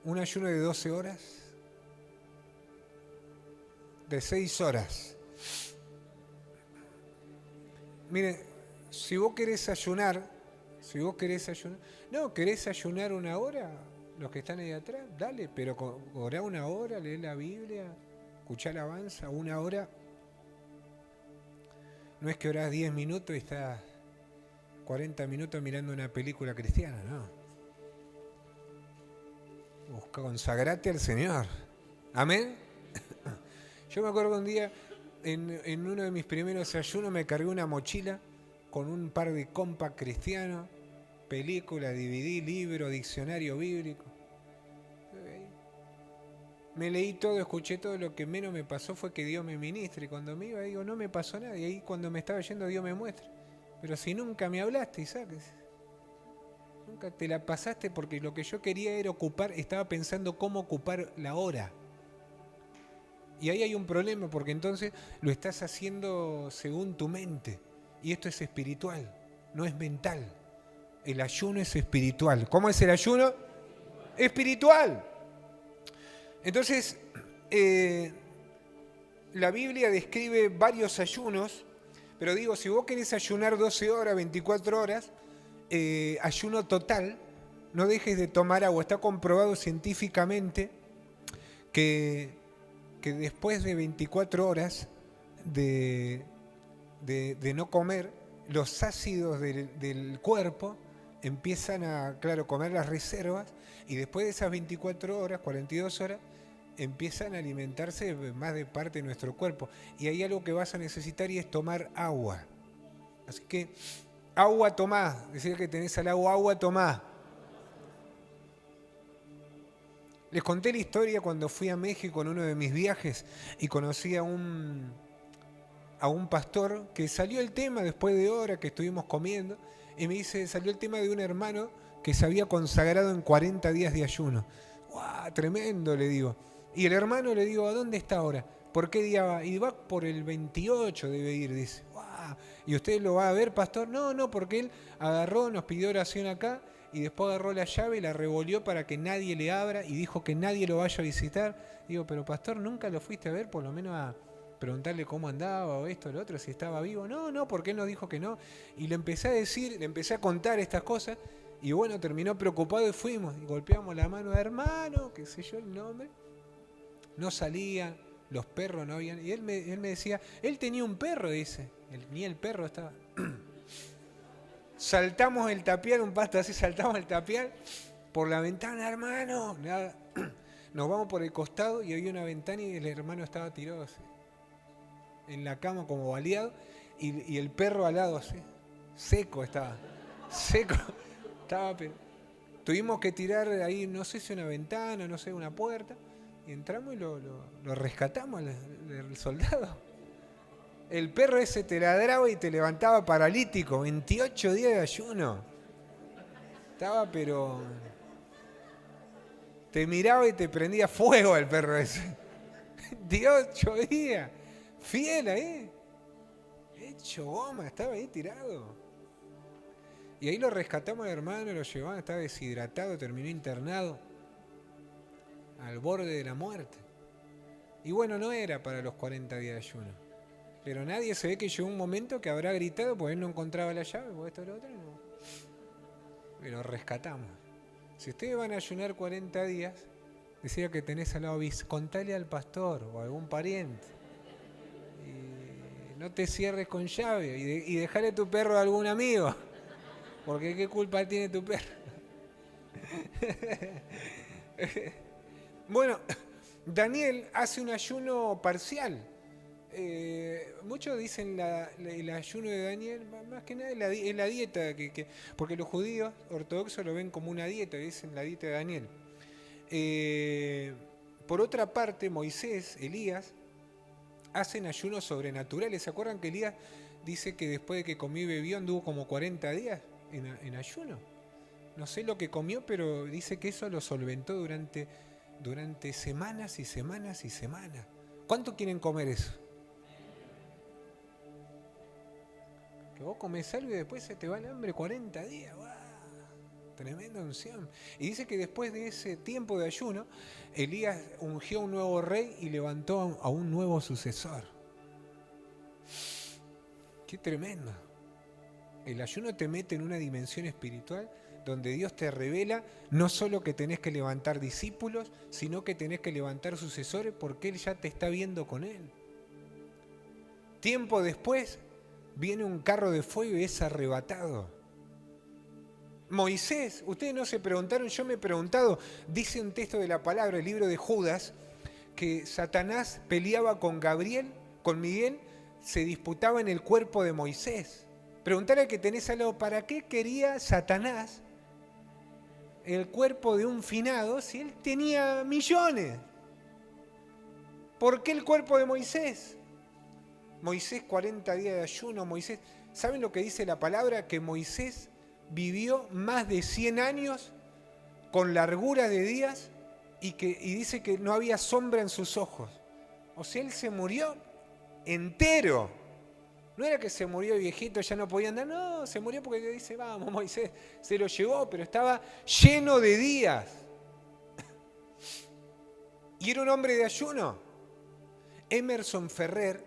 ¿Un ayuno de 12 horas? ¿De 6 horas? Miren, si vos querés ayunar, no, querés ayunar una hora, los que están ahí atrás, dale, pero orá una hora, lee la Biblia, escuchá alabanza, una hora. No es que orás 10 minutos y estás 40 minutos mirando una película cristiana, no. Consagrate al Señor. Amén. Yo me acuerdo un día, en uno de mis primeros ayunos, me cargué una mochila con un par de compas cristianos, película, DVD, libro, diccionario bíblico. Me leí todo, escuché todo. Lo que menos me pasó fue que Dios me ministre. Y cuando me iba, digo, no me pasó nada. Y ahí cuando me estaba yendo, Dios me muestra. Pero si nunca me hablaste, Isaac, nunca te la pasaste, porque lo que yo quería era ocupar, estaba pensando cómo ocupar la hora. Y ahí hay un problema, porque entonces lo estás haciendo según tu mente. Y esto es espiritual, no es mental. El ayuno es espiritual. ¿Cómo es el ayuno? Espiritual. Entonces, la Biblia describe varios ayunos, pero digo, si vos querés ayunar 12 horas, 24 horas, ayuno total, no dejes de tomar agua. Está comprobado científicamente que después de 24 horas de no comer, los ácidos del cuerpo empiezan a, comer las reservas, y después de esas 24 horas, 42 horas, empiezan a alimentarse más de parte de nuestro cuerpo. Y hay algo que vas a necesitar y es tomar agua. Así que, agua tomá. Decir que tenés al agua tomá. Les conté la historia cuando fui a México en uno de mis viajes y conocí a un pastor que salió el tema después de horas que estuvimos comiendo, y me dice, salió el tema de un hermano que se había consagrado en 40 días de ayuno. ¡Guau! Tremendo, le digo. Y el hermano, le digo, ¿a dónde está ahora? ¿Por qué día va? Y va por el 28, debe ir, dice. ¡Guau! ¿Y usted lo va a ver, pastor? No, porque él agarró, nos pidió oración acá, y después agarró la llave y la revolvió para que nadie le abra, y dijo que nadie lo vaya a visitar. Digo, pero pastor, ¿nunca lo fuiste a ver, por lo menos a preguntarle cómo andaba o esto o lo otro, si estaba vivo? No, porque él nos dijo que no. Y le empecé a decir, le empecé a contar estas cosas, y bueno, terminó preocupado y fuimos, y golpeamos la mano, hermano, qué sé yo el nombre. No salía, los perros no habían... Y él me decía, él tenía un perro, dice. Ni el perro estaba. Saltamos el tapial, un pasto así, saltamos el tapial por la ventana, hermano. Nada. Nos vamos por el costado y había una ventana y el hermano estaba tirado así, en la cama como baleado, y el perro al lado así, seco estaba, seco. Estaba, pero tuvimos que tirar ahí, no sé si una ventana, no sé, una puerta, y entramos y lo rescatamos al soldado. El perro ese te ladraba y te levantaba paralítico, 28 días de ayuno. Estaba pero... Te miraba y te prendía fuego el perro ese. 28 días. Fiel ahí. Hecho goma, estaba ahí tirado. Y ahí lo rescatamos al hermano, lo llevaban, estaba deshidratado, terminó internado. Al borde de la muerte. Y bueno, no era para los 40 días de ayuno. Pero nadie se ve que llegó un momento que habrá gritado porque él no encontraba la llave, porque esto y lo otro, no. Y lo rescatamos. Si ustedes van a ayunar 40 días, decía que tenés al lado, contale al pastor o a algún pariente. Y no te cierres con llave y dejale tu perro a algún amigo. Porque qué culpa tiene tu perro. Bueno, Daniel hace un ayuno parcial. Muchos dicen el ayuno de Daniel, más que nada es la dieta, porque los judíos ortodoxos lo ven como una dieta, dicen la dieta de Daniel. Por otra parte, Moisés, Elías, hacen ayunos sobrenaturales. ¿Se acuerdan que Elías dice que después de que comió y bebió anduvo como 40 días en ayuno? No sé lo que comió, pero dice que eso lo solventó durante semanas y semanas y semanas. ¿Cuánto quieren comer eso? Que vos comés algo y después se te va el hambre 40 días. ¡Wow! Tremenda unción. Y dice que después de ese tiempo de ayuno, Elías ungió a un nuevo rey y levantó a un nuevo sucesor. ¡Qué tremendo! El ayuno te mete en una dimensión espiritual donde Dios te revela no solo que tenés que levantar discípulos, sino que tenés que levantar sucesores porque Él ya te está viendo con Él. Tiempo después viene un carro de fuego y es arrebatado. Moisés, ustedes no se preguntaron, yo me he preguntado, dice un texto de la palabra, el libro de Judas, que Satanás peleaba con Gabriel, con Miguel, se disputaba en el cuerpo de Moisés. Preguntale al que tenés al lado, ¿para qué quería Satanás el cuerpo de un finado si él tenía millones? ¿Por qué el cuerpo de Moisés? Moisés 40 días de ayuno, Moisés. ¿Saben lo que dice la palabra? Que Moisés vivió más de 100 años con largura de días y dice que no había sombra en sus ojos. O sea, él se murió entero. No era que se murió viejito, ya no podía andar, no, se murió porque dice, vamos, Moisés se lo llevó, pero estaba lleno de días. Y era un hombre de ayuno. Emerson Ferrer,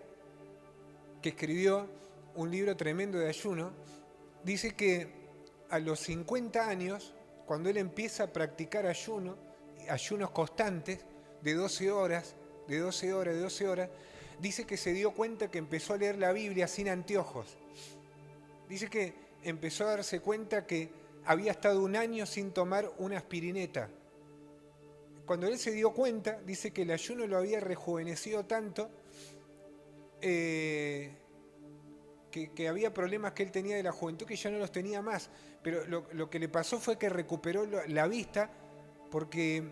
que escribió un libro tremendo de ayuno, dice que a los 50 años, cuando él empieza a practicar ayunos constantes, de 12 horas, dice que se dio cuenta que empezó a leer la Biblia sin anteojos. Dice que empezó a darse cuenta que había estado un año sin tomar una aspirineta. Cuando él se dio cuenta, dice que el ayuno lo había rejuvenecido tanto que había problemas que él tenía de la juventud que ya no los tenía más. Pero lo que le pasó fue que recuperó la vista, porque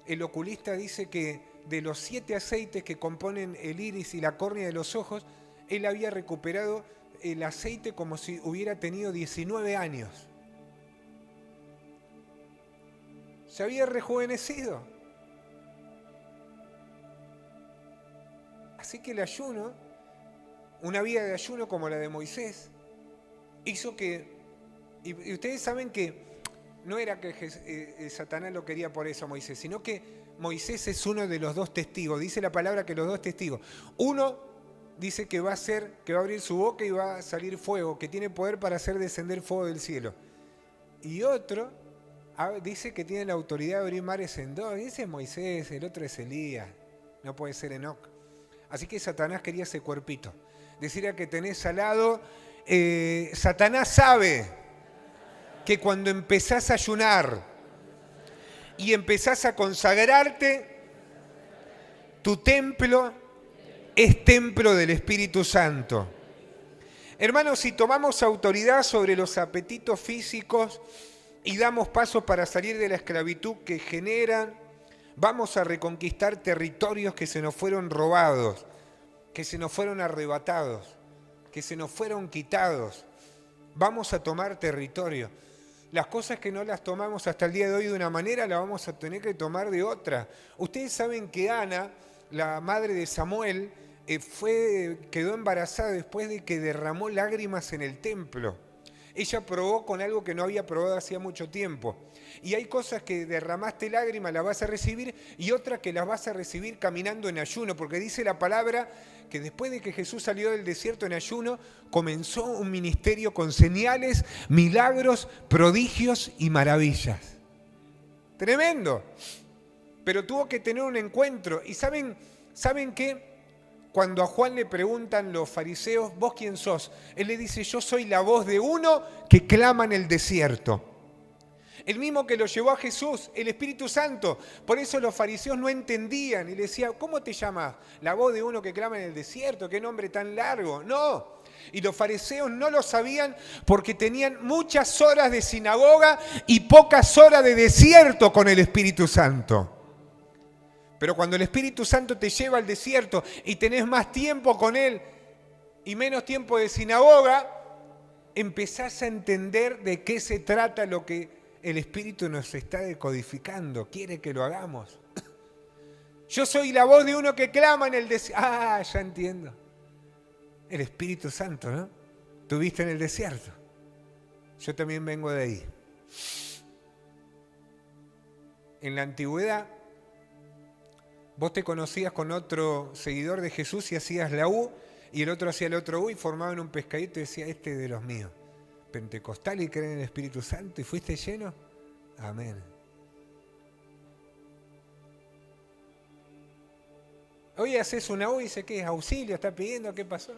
el oculista dice que de los 7 aceites que componen el iris y la córnea de los ojos, él había recuperado el aceite como si hubiera tenido 19 años. Se había rejuvenecido. Así que el ayuno, una vida de ayuno como la de Moisés, hizo que... Y ustedes saben que no era que Satanás lo quería por eso a Moisés, sino que Moisés es uno de los dos testigos. Dice la palabra que los dos testigos. Uno dice que va a abrir su boca y va a salir fuego, que tiene poder para hacer descender fuego del cielo. Y otro dice que tiene la autoridad de abrir mares en dos. Ese es Moisés, el otro es Elías. No puede ser Enoc. Así que Satanás quería ese cuerpito. Decir a que tenés al lado, Satanás sabe que cuando empezás a ayunar y empezás a consagrarte, tu templo es templo del Espíritu Santo. Hermanos, si tomamos autoridad sobre los apetitos físicos y damos pasos para salir de la esclavitud que generan, vamos a reconquistar territorios que se nos fueron robados, que se nos fueron arrebatados, que se nos fueron quitados. Vamos a tomar territorio. Las cosas que no las tomamos hasta el día de hoy de una manera, las vamos a tener que tomar de otra. Ustedes saben que Ana, la madre de Samuel, quedó embarazada después de que derramó lágrimas en el templo. Ella probó con algo que no había probado hacía mucho tiempo. Y hay cosas que derramaste lágrimas, las vas a recibir, y otras que las vas a recibir caminando en ayuno, porque dice la palabra que después de que Jesús salió del desierto en ayuno, comenzó un ministerio con señales, milagros, prodigios y maravillas. Tremendo. Pero tuvo que tener un encuentro. ¿Y saben qué? Cuando a Juan le preguntan los fariseos, ¿vos quién sos? Él le dice, yo soy la voz de uno que clama en el desierto. El mismo que lo llevó a Jesús, el Espíritu Santo. Por eso los fariseos no entendían y le decían, ¿cómo te llamas? La voz de uno que clama en el desierto, qué nombre tan largo. No. Y los fariseos no lo sabían porque tenían muchas horas de sinagoga y pocas horas de desierto con el Espíritu Santo. Pero cuando el Espíritu Santo te lleva al desierto y tenés más tiempo con Él y menos tiempo de sinagoga, empezás a entender de qué se trata lo que el Espíritu nos está decodificando. Quiere que lo hagamos. Yo soy la voz de uno que clama en el desierto. Ah, ya entiendo. El Espíritu Santo, ¿no? Tuviste en el desierto. Yo también vengo de ahí. En la antigüedad, vos te conocías con otro seguidor de Jesús y hacías la U, y el otro hacía el otro U y formaban un pescadito y decía, este es de los míos. Pentecostal y creen en el Espíritu Santo y fuiste lleno. Amén. Hoy haces una U y dice, ¿qué es? ¿Auxilio? ¿Está pidiendo? ¿Qué pasó?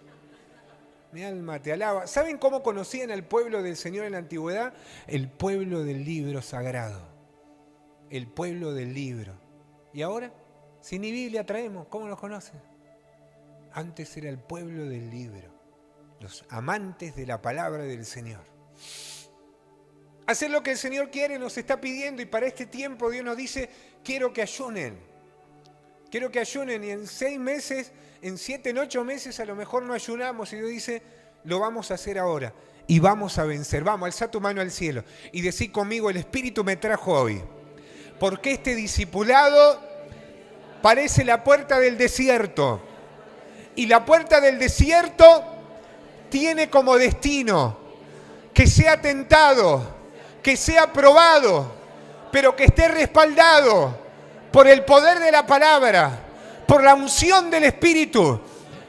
Mi alma te alaba. ¿Saben cómo conocían al pueblo del Señor en la antigüedad? El pueblo del libro sagrado. El pueblo del libro. ¿Y ahora? Si ni Biblia traemos, ¿cómo nos conocen? Antes era el pueblo del libro. Los amantes de la palabra del Señor. Hacer lo que el Señor quiere, nos está pidiendo, y para este tiempo Dios nos dice, quiero que ayunen. Quiero que ayunen, y en 6 meses, en 7, en 8 meses a lo mejor no ayunamos, y Dios dice, lo vamos a hacer ahora, y vamos a vencer. Vamos, alza tu mano al cielo, y decí conmigo, el Espíritu me trajo hoy, porque este discipulado parece la puerta del desierto, y la puerta del desierto tiene como destino que sea tentado, que sea probado, pero que esté respaldado por el poder de la palabra, por la unción del Espíritu,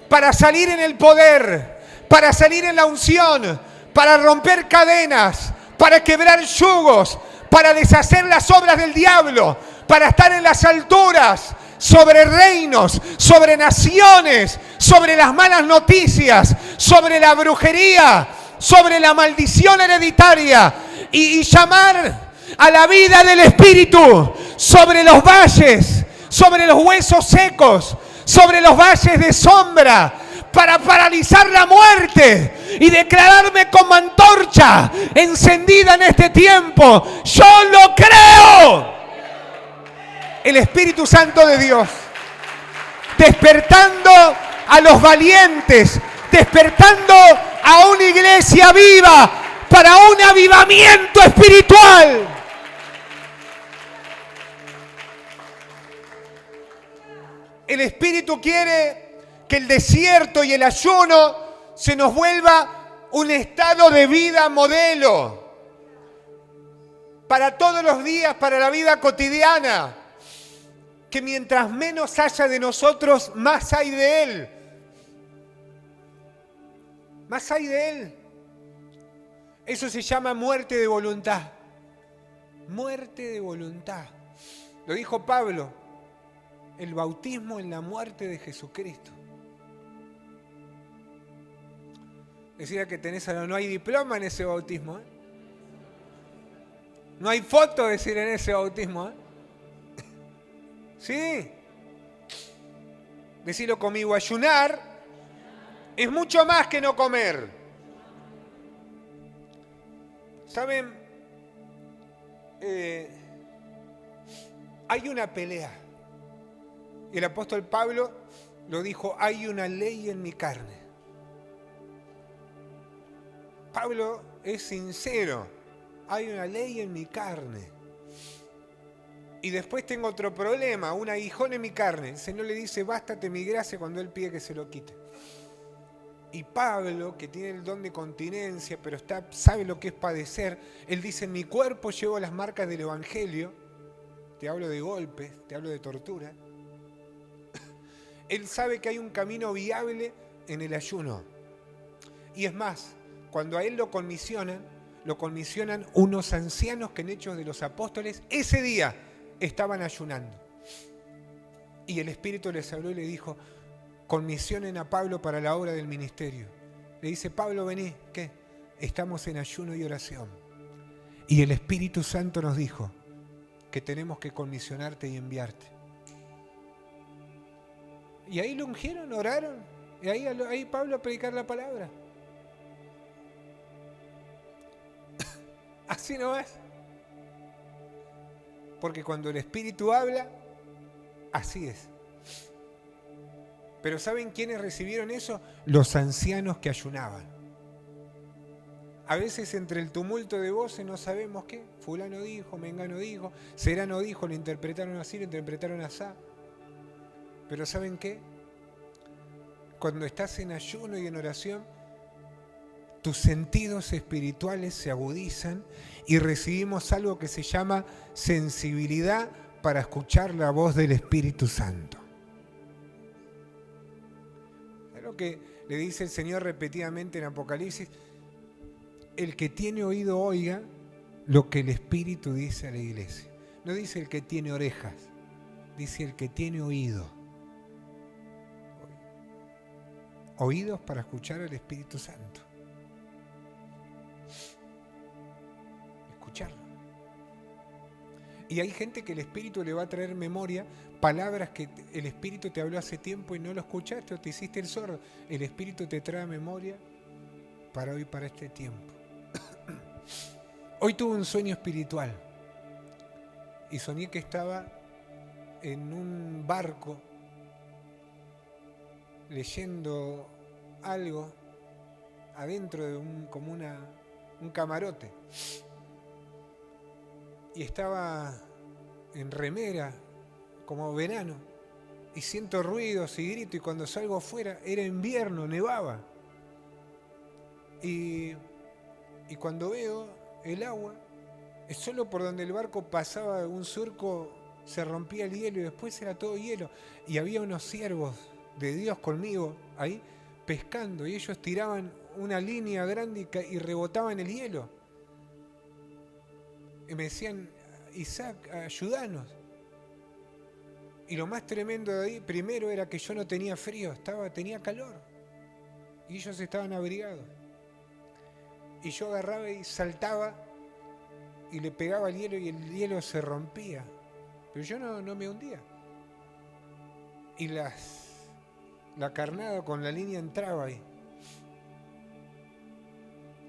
para salir en el poder, para salir en la unción, para romper cadenas, para quebrar yugos, para deshacer las obras del diablo, para estar en las alturas, sobre reinos, sobre naciones, sobre las malas noticias, sobre la brujería, sobre la maldición hereditaria y llamar a la vida del Espíritu sobre los valles, sobre los huesos secos, sobre los valles de sombra, para paralizar la muerte y declararme como antorcha encendida en este tiempo. ¡Yo lo creo! El Espíritu Santo de Dios, despertando a los valientes, despertando a una iglesia viva para un avivamiento espiritual. El Espíritu quiere que el desierto y el ayuno se nos vuelva un estado de vida modelo para todos los días, para la vida cotidiana. Que mientras menos haya de nosotros, más hay de Él. Más hay de Él. Eso se llama muerte de voluntad. Muerte de voluntad. Lo dijo Pablo. El bautismo en la muerte de Jesucristo. Decía que tenés a no hay diploma en ese bautismo, ¿eh? No hay foto, decir, en ese bautismo, ¿eh? Sí. Decirlo conmigo, ayunar es mucho más que no comer. ¿Saben? Hay una pelea. Y el apóstol Pablo lo dijo, hay una ley en mi carne. Pablo es sincero, hay una ley en mi carne. Y después tengo otro problema, un aguijón en mi carne. El Señor le dice, bástate mi gracia, cuando Él pide que se lo quite. Y Pablo, que tiene el don de continencia, pero sabe lo que es padecer, él dice, en mi cuerpo llevo las marcas del Evangelio. Te hablo de golpes, te hablo de tortura. Él sabe que hay un camino viable en el ayuno. Y es más, cuando a él lo comisionan unos ancianos que en Hechos de los Apóstoles, ese día estaban ayunando. Y el Espíritu les habló y le dijo, comisionen a Pablo para la obra del ministerio. Le dice, Pablo, vení, ¿qué? Estamos en ayuno y oración. Y el Espíritu Santo nos dijo que tenemos que comisionarte y enviarte. Y ahí lo ungieron, oraron, y ahí Pablo a predicar la palabra. Así no es. Porque cuando el Espíritu habla, así es. Pero ¿saben quiénes recibieron eso? Los ancianos que ayunaban. A veces entre el tumulto de voces no sabemos qué. Fulano dijo, Mengano dijo, Serano dijo, lo interpretaron así, lo interpretaron así. Pero ¿saben qué? Cuando estás en ayuno y en oración, tus sentidos espirituales se agudizan y recibimos algo que se llama sensibilidad para escuchar la voz del Espíritu Santo. Es lo que le dice el Señor repetidamente en Apocalipsis. El que tiene oído oiga lo que el Espíritu dice a la iglesia. No dice el que tiene orejas, dice el que tiene oído. Oídos para escuchar al Espíritu Santo. Escucharlo. Y hay gente que el Espíritu le va a traer memoria, palabras que el Espíritu te habló hace tiempo y no lo escuchaste o te hiciste el sordo. El Espíritu te trae memoria para hoy, para este tiempo. Hoy tuve un sueño espiritual y soñé que estaba en un barco leyendo algo adentro de un camarote, y estaba en remera como verano y siento ruidos y grito, y cuando salgo afuera era invierno, nevaba, y cuando veo el agua, es solo por donde el barco pasaba un surco, se rompía el hielo y después era todo hielo, y había unos siervos de Dios conmigo ahí pescando, y ellos tiraban una línea grande y rebotaban el hielo y me decían, Isaac, ayúdanos. Y lo más tremendo de ahí, primero, era que yo no tenía frío, tenía calor y ellos estaban abrigados, y yo agarraba y saltaba y le pegaba al hielo y el hielo se rompía, pero yo no me hundía. Y la carnada con la línea entraba ahí.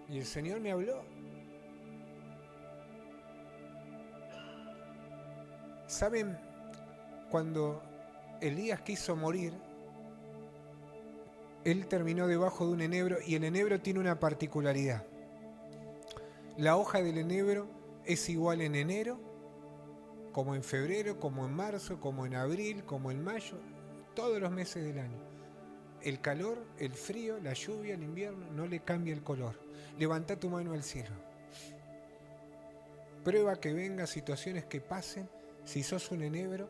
Y el Señor me habló. ¿Saben? Cuando Elías quiso morir, él terminó debajo de un enebro, y el enebro tiene una particularidad. La hoja del enebro es igual en enero, como en febrero, como en marzo, como en abril, como en mayo, todos los meses del año. El calor, el frío, la lluvia, el invierno, no le cambia el color. Levanta tu mano al cielo. Prueba que venga, situaciones que pasen. Si sos un enebro,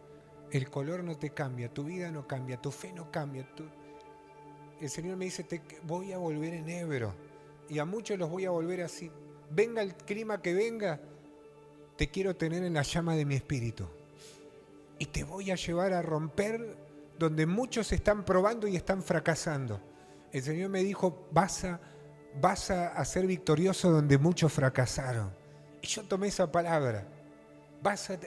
el color no te cambia, tu vida no cambia, tu fe no cambia. El Señor me dice, voy a volver enebro. Y a muchos los voy a volver así. Venga el clima que venga, te quiero tener en la llama de mi espíritu. Y te voy a llevar a romper donde muchos están probando y están fracasando. El Señor me dijo, vas a vas a ser victorioso donde muchos fracasaron. Y yo tomé esa palabra. Vas a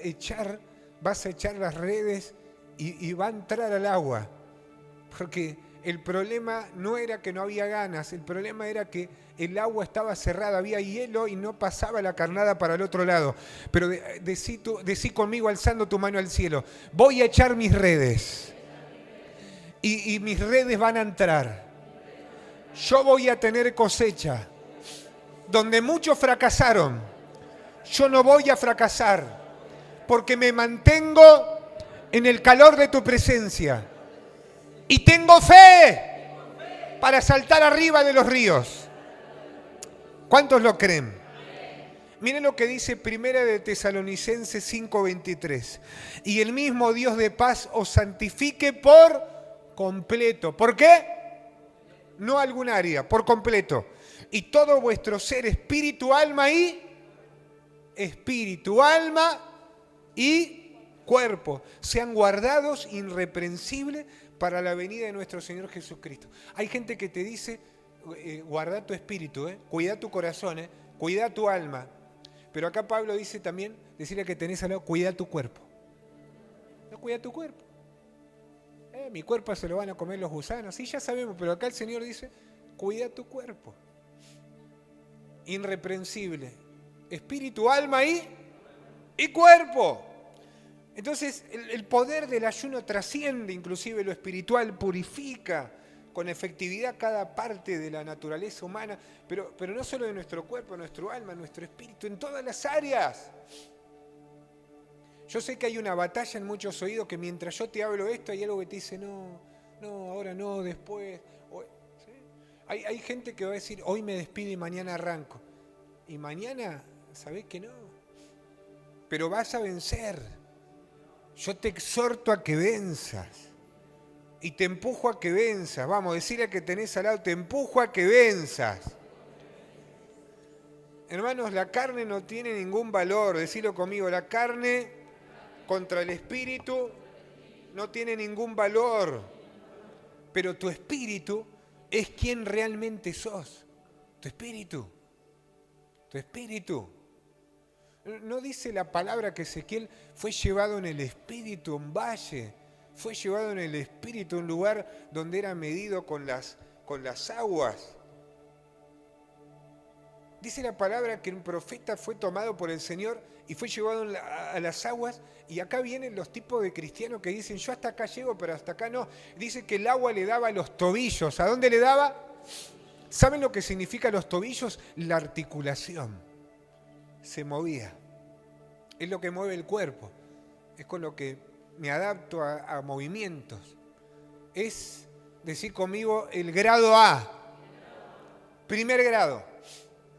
echar las redes y va a entrar al agua. Porque el problema no era que no había ganas, el problema era que el agua estaba cerrada, había hielo y no pasaba la carnada para el otro lado. Pero decí conmigo alzando tu mano al cielo, voy a echar mis redes y mis redes van a entrar. Yo voy a tener cosecha. Donde muchos fracasaron, yo no voy a fracasar, porque me mantengo en el calor de tu presencia. Y tengo fe para saltar arriba de los ríos. ¿Cuántos lo creen? Miren lo que dice Primera de Tesalonicenses 5:23. Y el mismo Dios de paz os santifique por completo. ¿Por qué? No algún área, por completo. Y todo vuestro ser, espíritu, alma y cuerpo, sean guardados irreprensibles para la venida de nuestro Señor Jesucristo. Hay gente que te dice, guarda tu espíritu, cuida tu corazón, cuida tu alma. Pero acá Pablo dice también, decirle que tenés al lado, cuida tu cuerpo. No cuida tu cuerpo. Mi cuerpo se lo van a comer los gusanos. Sí, ya sabemos, pero acá el Señor dice, cuida tu cuerpo. Irreprensible. Espíritu, alma y cuerpo. Entonces, el poder del ayuno trasciende inclusive lo espiritual, purifica con efectividad cada parte de la naturaleza humana, pero no solo de nuestro cuerpo, nuestro alma, nuestro espíritu, en todas las áreas. Yo sé que hay una batalla en muchos oídos que mientras yo te hablo esto, hay algo que te dice, no, ahora no, después. ¿Sí? Hay gente que va a decir, hoy me despido y mañana arranco. Y mañana, ¿sabés que no? Pero vas a vencer. Yo te exhorto a que venzas. Y te empujo a que venzas. Vamos, decirle a que tenés al lado, te empujo a que venzas. Hermanos, la carne no tiene ningún valor. Decilo conmigo, la carne contra el espíritu no tiene ningún valor. Pero tu espíritu es quien realmente sos. Tu espíritu. Tu espíritu. ¿No dice la palabra que Ezequiel fue llevado en el espíritu a un valle? Fue llevado en el espíritu a un lugar donde era medido con las aguas. Dice la palabra que un profeta fue tomado por el Señor y fue llevado a las aguas. Y acá vienen los tipos de cristianos que dicen, yo hasta acá llego, pero hasta acá no. Dice que el agua le daba a los tobillos. ¿A dónde le daba? ¿Saben lo que significa los tobillos? La articulación. Se movía. Es lo que mueve el cuerpo. Es con lo que me adapto a movimientos. Es, decir conmigo, el grado A. Primer grado.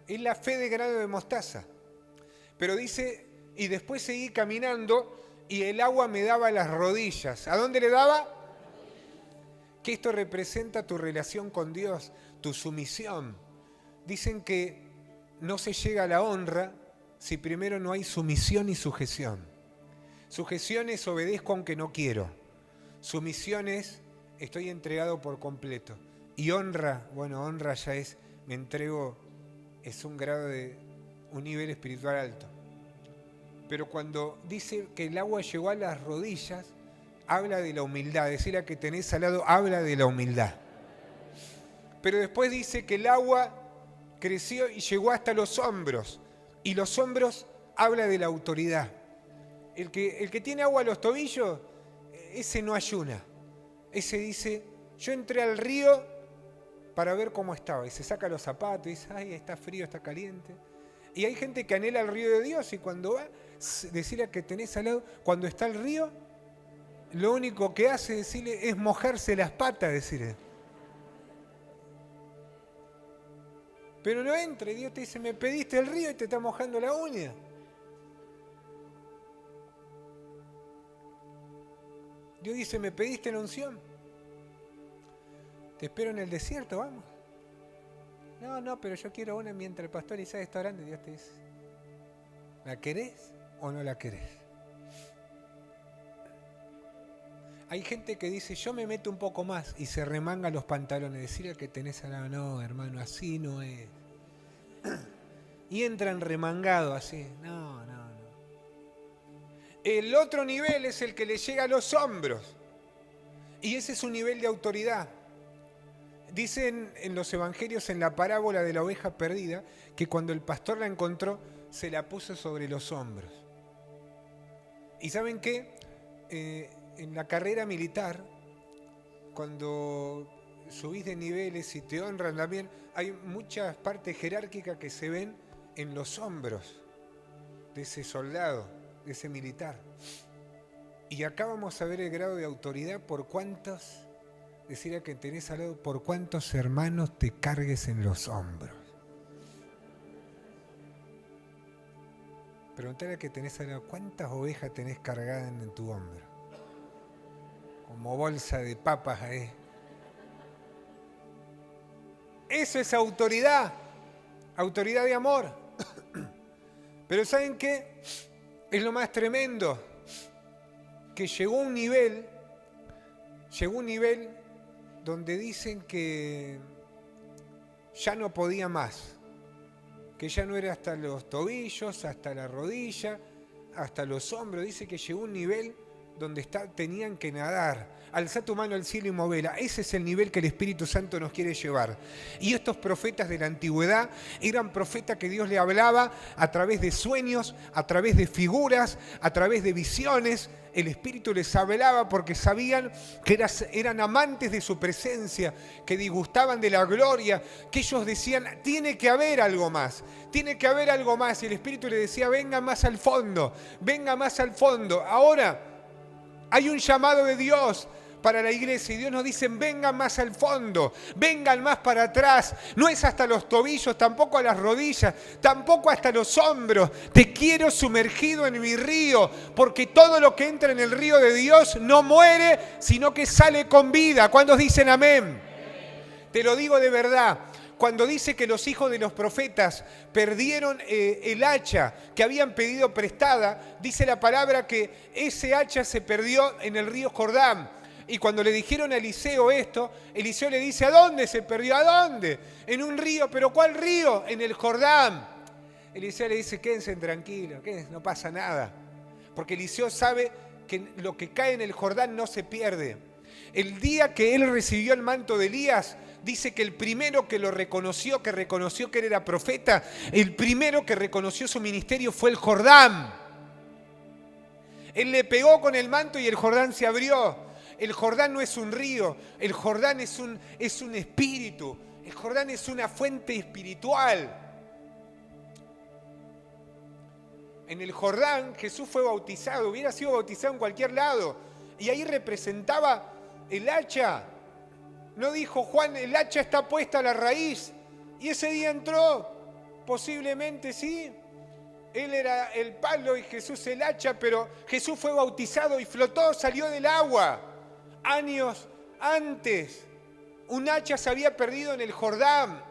Es la fe de grado de mostaza. Pero dice, y después seguí caminando y el agua me daba las rodillas. ¿A dónde le daba? Que esto representa tu relación con Dios, tu sumisión. Dicen que no se llega a la honra si primero no hay sumisión y sujeción. Sujeción es obedezco aunque no quiero. Sumisión es estoy entregado por completo. Y honra, bueno, honra ya es me entrego, es un grado de un nivel espiritual alto. Pero cuando dice que el agua llegó a las rodillas, habla de la humildad. Decir a que tenés al lado, habla de la humildad. Pero después dice que el agua creció y llegó hasta los hombros. Y los hombros habla de la autoridad. El que tiene agua a los tobillos, ese no ayuna. Ese dice, yo entré al río para ver cómo estaba. Y se saca los zapatos y dice, ay, está frío, está caliente. Y hay gente que anhela el río de Dios y cuando va, decirle a que tenés al lado, cuando está el río, lo único que hace decirle es mojarse las patas, decirle. Pero no entra y Dios te dice, me pediste el río y te está mojando la uña. Dios dice, me pediste la unción. Te espero en el desierto, vamos. No, pero yo quiero una mientras el pastor Isaías está orando y Dios te dice, ¿la querés o no la querés? Hay gente que dice, yo me meto un poco más y se remanga los pantalones. Decirle que tenés al lado, no, hermano, así no es. Y entran remangado así. No, no, no. El otro nivel es el que le llega a los hombros. Y ese es un nivel de autoridad. Dicen en los evangelios, en la parábola de la oveja perdida, que cuando el pastor la encontró, se la puso sobre los hombros. ¿Y saben qué? En la carrera militar, cuando subís de niveles y te honran también, hay muchas partes jerárquicas que se ven en los hombros de ese soldado, de ese militar. Y acá vamos a ver el grado de autoridad por cuántos, decir a que tenés al lado, por cuántos hermanos te cargues en los hombros. Preguntale a que tenés al lado, ¿cuántas ovejas tenés cargadas en tu hombro? Como bolsa de papas ahí. Eso es autoridad. Autoridad de amor. Pero ¿saben qué? Es lo más tremendo. Que llegó un nivel donde dicen que ya no podía más. Que ya no era hasta los tobillos, hasta la rodilla, hasta los hombros. Dice que llegó un nivel donde tenían que nadar. Alzá tu mano al cielo y movela. Ese es el nivel que el Espíritu Santo nos quiere llevar. Y estos profetas de la antigüedad eran profetas que Dios le hablaba a través de sueños, a través de figuras, a través de visiones. El Espíritu les hablaba porque sabían que eran amantes de su presencia, que disgustaban de la gloria, que ellos decían, tiene que haber algo más, tiene que haber algo más. Y el Espíritu les decía, venga más al fondo, venga más al fondo. Ahora hay un llamado de Dios para la iglesia y Dios nos dice, vengan más al fondo, vengan más para atrás, no es hasta los tobillos, tampoco a las rodillas, tampoco hasta los hombros. Te quiero sumergido en mi río, porque todo lo que entra en el río de Dios no muere, sino que sale con vida. ¿Cuántos dicen amén? Te lo digo de verdad. Cuando dice que los hijos de los profetas perdieron el hacha que habían pedido prestada, dice la palabra que ese hacha se perdió en el río Jordán. Y cuando le dijeron a Eliseo esto, Eliseo le dice, ¿a dónde se perdió? ¿A dónde? En un río. ¿Pero cuál río? En el Jordán. Eliseo le dice, quédense tranquilos, no pasa nada. Porque Eliseo sabe que lo que cae en el Jordán no se pierde. El día que él recibió el manto de Elías, dice que el primero que lo reconoció, que él era profeta, el primero que reconoció su ministerio fue el Jordán. Él le pegó con el manto y el Jordán se abrió. El Jordán no es un río, el Jordán es un espíritu, el Jordán es una fuente espiritual. En el Jordán Jesús fue bautizado, hubiera sido bautizado en cualquier lado, y ahí representaba el hacha. No dijo Juan, el hacha está puesta a la raíz, y ese día entró, posiblemente sí. Él era el palo y Jesús el hacha, pero Jesús fue bautizado y flotó, salió del agua. Años antes, un hacha se había perdido en el Jordán.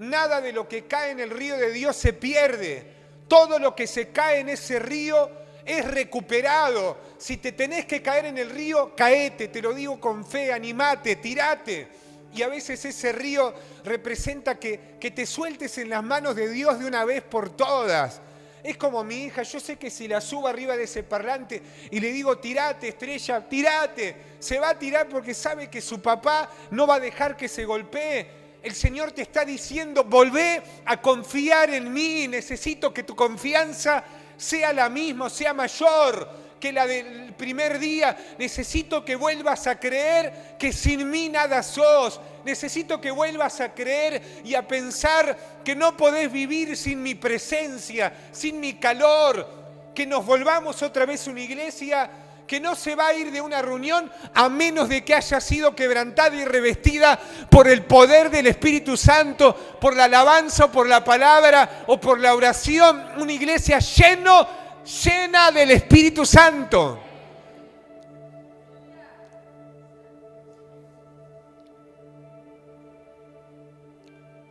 Nada de lo que cae en el río de Dios se pierde. Todo lo que se cae en ese río es recuperado. Si te tenés que caer en el río, caete, te lo digo con fe, animate, tirate. Y a veces ese río representa que te sueltes en las manos de Dios de una vez por todas. Es como mi hija, yo sé que si la subo arriba de ese parlante y le digo, tirate, estrella, tirate, se va a tirar porque sabe que su papá no va a dejar que se golpee. El Señor te está diciendo, volvé a confiar en mí, necesito que tu confianza sea la misma, sea mayor que la del primer día. Necesito que vuelvas a creer que sin mí nada sos. Necesito que vuelvas a creer y a pensar que no podés vivir sin mi presencia, sin mi calor. Que nos volvamos otra vez una iglesia que no se va a ir de una reunión a menos de que haya sido quebrantada y revestida por el poder del Espíritu Santo, por la alabanza o por la palabra o por la oración. Una iglesia llena del Espíritu Santo.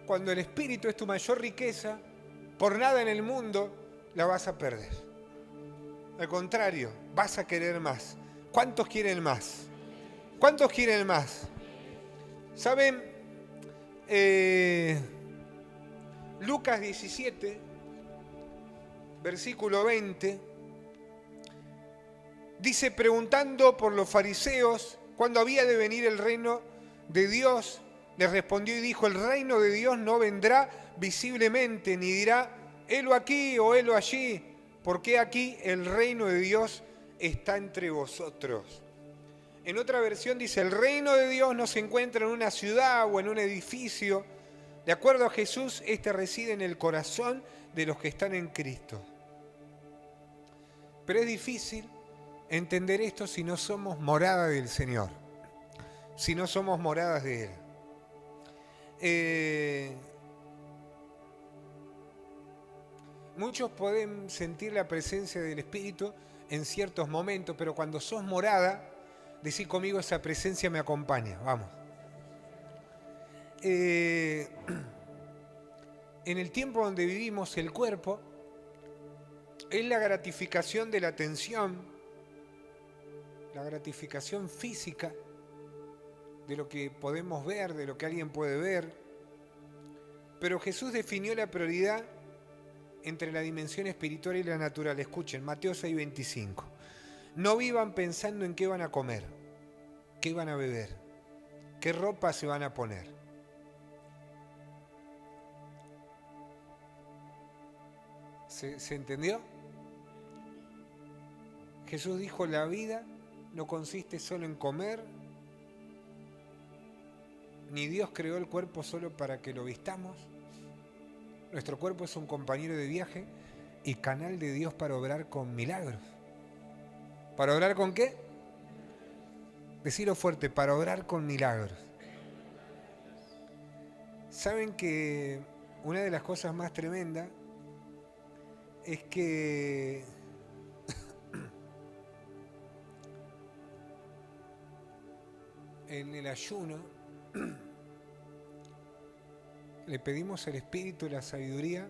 Cuando el Espíritu es tu mayor riqueza, por nada en el mundo la vas a perder. Al contrario, vas a querer más. ¿Cuántos quieren más? ¿Cuántos quieren más? ¿Saben? Lucas 17, versículo 20, dice, preguntando por los fariseos cuándo había de venir el reino de Dios, les respondió y dijo, el reino de Dios no vendrá visiblemente, ni dirá, helo aquí o helo allí, porque aquí el reino de Dios está entre vosotros. En otra versión dice, el reino de Dios no se encuentra en una ciudad o en un edificio. De acuerdo a Jesús, este reside en el corazón de los que están en Cristo. Pero es difícil entender esto si no somos morada del Señor, si no somos moradas de Él. Muchos pueden sentir la presencia del Espíritu en ciertos momentos, pero cuando sos morada, decí conmigo, esa presencia me acompaña. Vamos. En el tiempo donde vivimos, el cuerpo es la gratificación de la atención, la gratificación física de lo que podemos ver, de lo que alguien puede ver. Pero Jesús definió la prioridad entre la dimensión espiritual y la natural. Escuchen, Mateo 6:25. No vivan pensando en qué van a comer, qué van a beber, qué ropa se van a poner. ¿Se entendió? Jesús dijo, la vida no consiste solo en comer, ni Dios creó el cuerpo solo para que lo vistamos. Nuestro cuerpo es un compañero de viaje y canal de Dios para obrar con milagros. ¿Para obrar con qué? Decilo fuerte, para obrar con milagros. ¿Saben que una de las cosas más tremendas es que en el ayuno le pedimos al Espíritu la sabiduría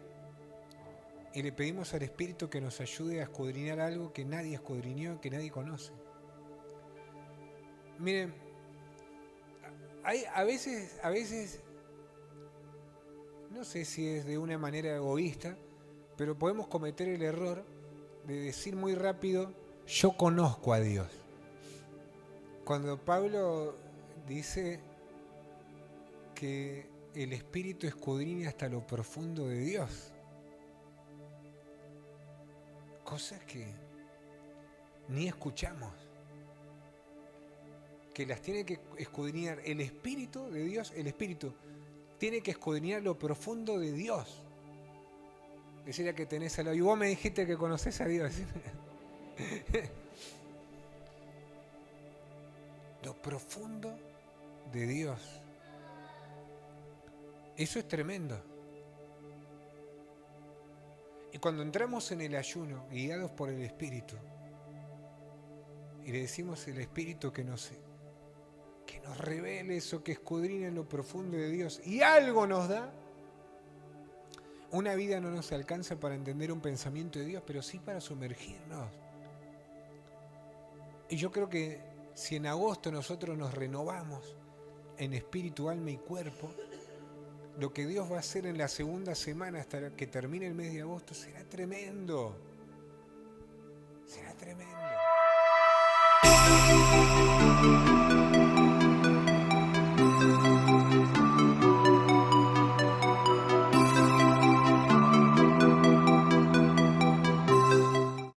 y le pedimos al Espíritu que nos ayude a escudriñar algo que nadie escudriñó, que nadie conoce? Miren, a veces, no sé si es de una manera egoísta, pero podemos cometer el error de decir muy rápido, yo conozco a Dios. Cuando Pablo dice que el Espíritu escudriña hasta lo profundo de Dios, cosas que ni escuchamos, que las tiene que escudriñar el Espíritu de Dios. El Espíritu tiene que escudriñar lo profundo de Dios. Decirle que tenés al lado, y vos me dijiste que conocés a Dios. Lo profundo de Dios. Eso es tremendo. Y cuando entramos en el ayuno, guiados por el Espíritu, y le decimos al Espíritu que nos revele eso, que escudriñe en lo profundo de Dios, y algo nos da, una vida no nos alcanza para entender un pensamiento de Dios, pero sí para sumergirnos. Y yo creo que si en agosto nosotros nos renovamos en espíritu, alma y cuerpo, lo que Dios va a hacer en la segunda semana hasta que termine el mes de agosto será tremendo. Será tremendo.